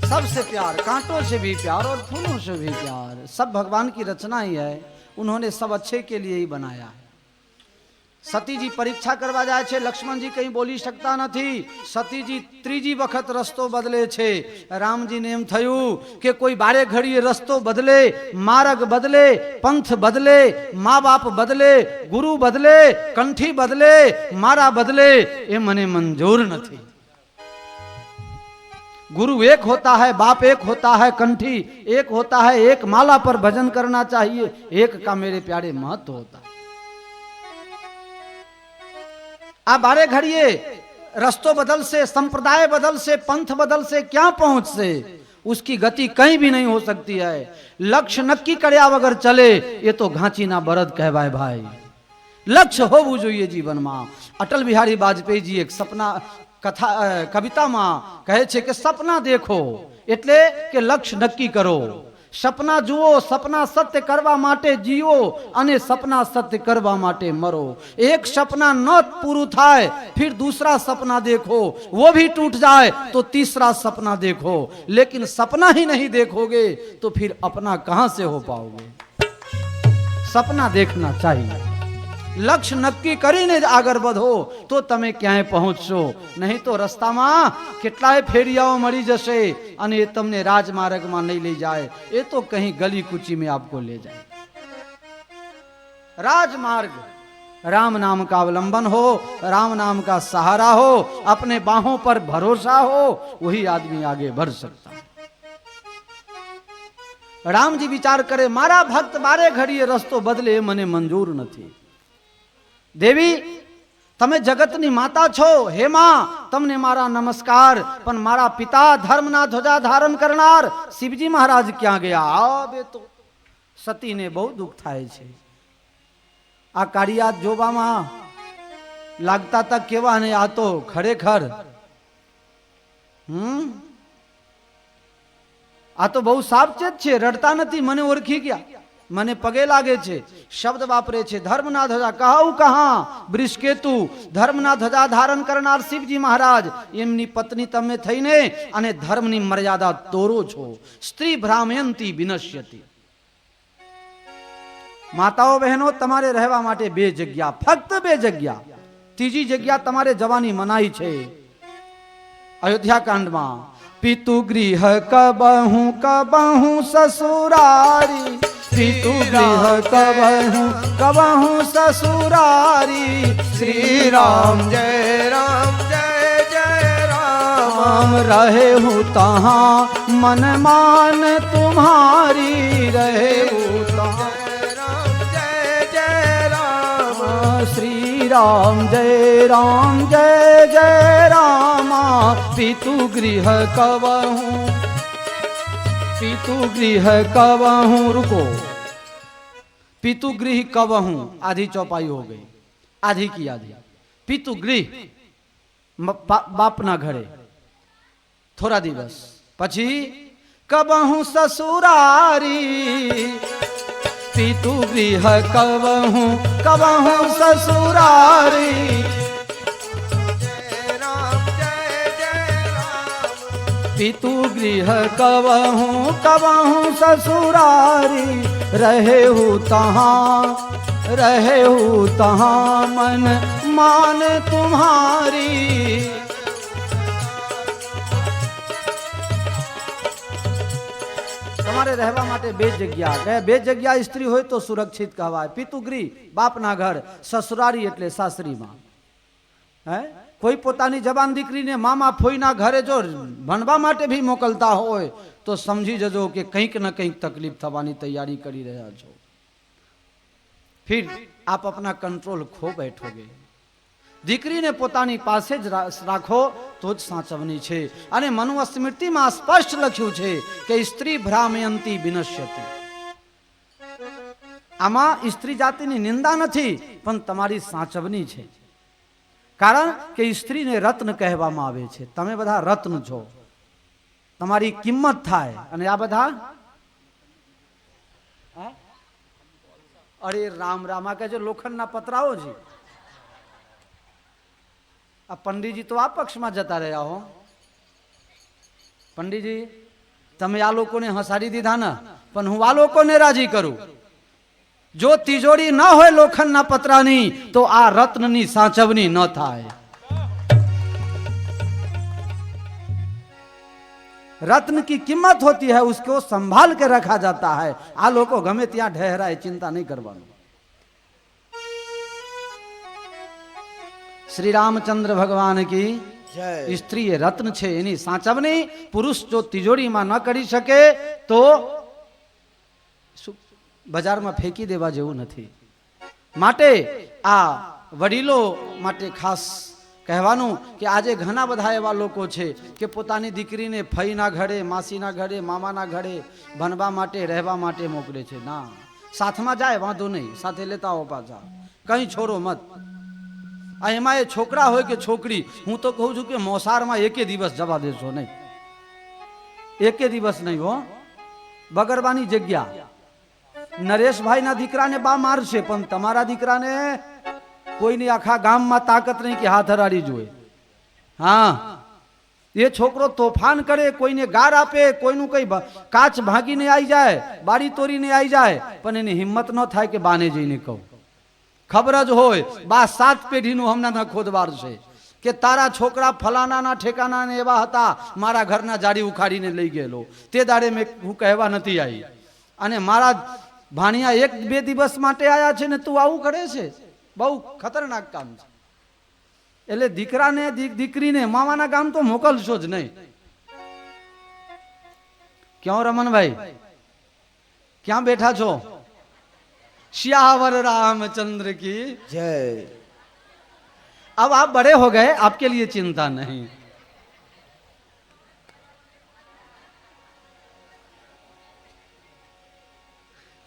S1: सबसे प्यार, कांटों से भी प्यार और फूलों से भी प्यार, सब भगवान की रचना ही है. उन्होंने सब अच्छे के लिए ही बनाया है. સતીજી પરીક્ષા કરવા જાય છે, લક્ષ્મણજી કંઈ બોલી શકતા નથી. સતીજી ત્રીજી વખત રસ્તો બદલે છે. રામજીને એમ થયું કે કોઈ બારે ઘડીએ રસ્તો બદલે, માર્ગ બદલે, પંથ બદલે, મા બાપ બદલે, ગુરુ બદલે, કંઠી બદલે, મારા બદલે, એ મને મંજૂર નથી. गुरु एक होता है, बाप एक होता है, कंठी एक होता है, एक माला पर भजन करना चाहिए, एक का मेरे प्यारे महत्व होता है. आ बारे घड़िए रस्तो बदल से, संप्रदाय बदल से, पंथ बदल से क्या पहुंच से, उसकी गति कहीं भी नहीं हो सकती है. लक्ष्य नक्की કર્યા વગર चले ये तो घांचीना बरद कहवाय भाई. लक्ष्य होવું જોઈએ જીવનમાં. અટલ બિહારી વાજપેયીજી એક સપના કથા કવિતામાં કહે છે કે સપના દેખો એટલે કે લક્ષ્ય નક્કી કરો. સપના જુઓ, સપના સત્ય કરવા માટે જીવો અને સપના સત્ય કરવા માટે મરો. एक सपना न पूरा થાય फिर दूसरा सपना देखो, वो भी टूट जाए तो तीसरा सपना देखो. लेकिन सपना ही नहीं देखोगे तो फिर अपना कहां से हो पाओगे. सपना देखना चाहिए. लक्ष्य नक्की કરીને જ આગળ વધો તો તમે ક્યાંય પહોંચશો. નહીં તો રસ્તામાં કેટલાય ફેરિયાઓ મળી જશે અને એ તમને રાજમાર્ગમાં નહીં લઈ જાય, એ તો કहीं ગલી કૂચી में आपको ले जाए. राजमार्ग राम नाम का अवलंबन हो, राम नाम का सहारा हो, अपने बाहों पर भरोसा हो, वही आदमी आगे बढ़ सकता है. राम जी विचार करे, मारा भक्त बारे घड़ीए रस्तो बदले મને મંજૂર નથી. देवी તમે જગતની માતા છો, હે માં તમને મારા નમસ્કાર, પણ મારા પિતા ધર્મના ધ્વજા ધારણ કરનાર શિવજી મહારાજ ક્યાં ગયા? આ બે તો સતીને બહુ દુઃખ થાય છે. આ કાળિયાત જોવામાં લાગતા હતા કેવા, ને આ તો ખરેખર આ તો બહુ સાવચેત છે, રડતા નથી. મને ઓળખી ગયા, મને પગે લાગે છે, શબ્દ વાપરે છે. ધર્મના ધજા કહું કહા બ્રિષ્કેતુ, ધર્મના ધજા ધારણ કરનાર શિવજી મહારાજ, એમની પત્ની તમે થઈને અને ધર્મની મર્યાદા તોરો છો. સ્ત્રી ભ્રામયંતી વિનશ્યતી. માતાઓ બહેનો, તમારે રહેવા માટે બે જગ્યા, ફક્ત બે જગ્યા. ત્રીજી જગ્યા તમારે જવાની મનાઈ છે. અયોધ્યા કાંડમાં પિતુ ગૃહ કબહું કબહું સસુરારી, પિતુ ગૃહ કબહું સસુરારી.
S2: શ્રી રામ જય રામ જય જય રામ.
S1: रहे हूँ तहाँ मन मान तुम्हारी, रहे हूँ तहाँ श्री राम जय जय रामा. पितु गृह कबहूँ, पितु गृह कबहूँ. रुको, पितु गृह कबहूँ आधी चौपाई हो गई, आधी की आधी. पितु गृह बापना घरे थोड़ा दिवस पछी कबहूँ ससुरारी. पितु गृह कबहूँ कबहूँ ससुरारी. पितु गृह कबहूँ कबहूँ ससुरारी. रहे हूँ तहाँ मन मान तुम्हारी. તમારે રહેવા માટે બે જગ્યા, બે જગ્યા સ્ત્રી હોય તો સુરક્ષિત કહેવાય. પિતુગૃહ બાપના ઘર, સસુરારી એટલે સાસરીમાં. હે કોઈ પોતાની જવાન દીકરીને મામા ફોઈના ઘરે જો ભણવા માટે ભી મોકલતા હોય તો સમજી જજો કે કંઈક ન કંઈક તકલીફ થવાની તૈયારી કરી રહ્યા છો. फिर आप अपना कंट्रोल खो बैठोगे. દીકરીને પોતાની પાસે જ રાખો તો જ સાચવણી છે. અને મનુસ્મૃતિમાં સ્પષ્ટ લખ્યું છે કે સ્ત્રી ભ્રામયંતી વિનશ્યતી. આમાં સ્ત્રી જાતિની નિંદા નથી, પણ તમારી સાચવણી છે. કારણ કે સ્ત્રીને રત્ન કહેવામાં આવે છે. તમે બધા રત્ન છો, તમારી કિંમત થાય. અને આ બધા અરે રામ રામ આ કહેજો લોખંડના પતરાઓ છે. આ પંડિતજી તો આ પક્ષમાં જતા રહ્યા હો. પંડિતજી તમે આ લોકોને હસાડી દીધા ને, પણ હું આ લોકોને રાજી કરું. જો તિજોરી ન હોય લોખંડના પતરાની તો આ રત્નની સાચવણી ન થાય. रत्न की कीमत होती है, उसको संभाल के रखा जाता है. आ लोगों गमे त्या ढहराए, चिंता नहीं करवानो. श्री रामचंद्र भगवान की
S2: जय.
S1: स्त्री એ રત્ન છે, એની સાચવણી પુરુષ જો તિજોરીમાં ન કરી શકે તો બજારમાં ફેંકી દેવા જેવું નથી. માટે આ વડીલો માટે ખાસ કહેવાનું કે આજે ઘણા બધા એવા લોકો છે કે પોતાની દીકરીને ફઈના ઘરે, માસીના ઘરે, મામાના ઘરે ભણવા માટે, રહેવા માટે મોકલે છે. ના, સાથમાં જાય વાંધો નહીં, સાથે લેતા આવો પાછા, કંઈ છોરો મત. આ એમાં એ છોકરા હોય કે છોકરી, હું તો કહું છું કે મોસારમાં એકે દિવસ જવા દેશો નહીં, એકે દિવસ નહીં હો. બગડવાની જગ્યા. નરેશભાઈના દીકરાને બા મારશે, પણ તમારા દીકરાને કોઈની આખા ગામમાં તાકાત નહીં કે હાથ હરાડી જોઈએ. હા, એ છોકરો તોફાન કરે, કોઈને ગાર આપે, કોઈનું કઈ કાચ ભાગીને આવી જાય, બારી તોડીને આવી જાય, પણ એની હિંમત ન થાય કે બાને જઈને કહું. ખબર જ હોય બા 7 પેઢીનું હમણાં ખોદવાર છે કે તારા છોકરા ફલાણાના ઠેકાણા એવા હતા, મારા ઘરના જાડી ઉખાડીને લઈ ગયેલો, તે દાડે મેં હું કહેવા નથી આવી, અને મારા ભાણિયા 1-2 દિવસ માટે આયા છે ને તું આવું કરે છે. બહુ ખતરનાક કામ છે. એટલે દીકરાને દીકરીને મામાના ગામ તો મોકલશો જ નહીં. ક્યાં રમનભાઈ, ક્યાં બેઠા છો? श्यावर रामचंद्र की
S2: जय.
S1: अब आप बड़े हो गए, आपके लिए चिंता नहीं.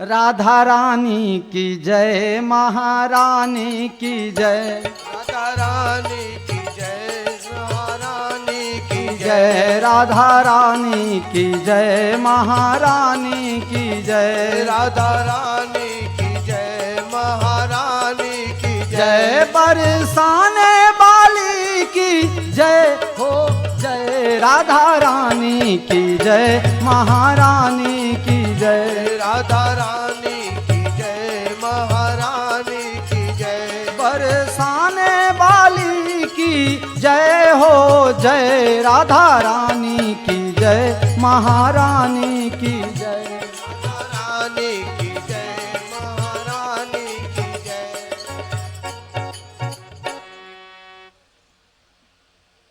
S1: राधा रानी की जय, महारानी की जय,
S2: राधा रानी की जय, महारानी की
S1: जय राधा रानी की जय, महारानी की जय,
S2: राधा रानी की जय, महारानी की
S1: जय बरसाने वाली की जय हो, जय राधा रानी की जय, महारानी की जय,
S2: राधा रानी की जय, महारानी की जय,
S1: बरसाने वाली की जय हो, जय राधा रानी की जय, महारानी की जय,
S2: राधा रानी की जय, महारानी की जय।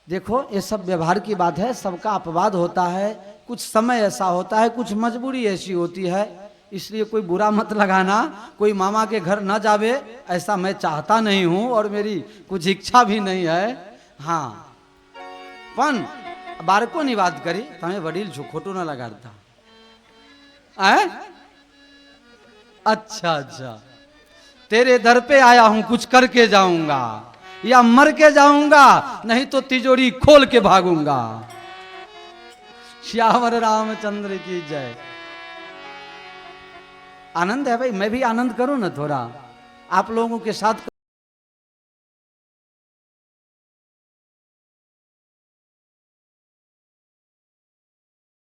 S1: देखो ये सब व्यवहार की बात है, सबका अपवाद होता है, कुछ समय ऐसा होता है, कुछ मजबूरी ऐसी होती है, इसलिए कोई बुरा मत लगाना। कोई मामा के घर न जावे ऐसा मैं चाहता नहीं हूं और मेरी कुछ इच्छा भी नहीं है। हाँ पण बाળકોની વાત કરી, તમે વડીલ છો, ખોટું ન લગાડતા। अच्छा अच्छा, तेरे दर पे आया हूं, कुछ करके जाऊंगा या मर के जाऊंगा, नहीं तो तिजोरी खोल के भागूंगा। श्यावर रामचंद्र की जय। आनंद है भाई, मैं भी आनंद करूं ना थोड़ा आप लोगों के साथ।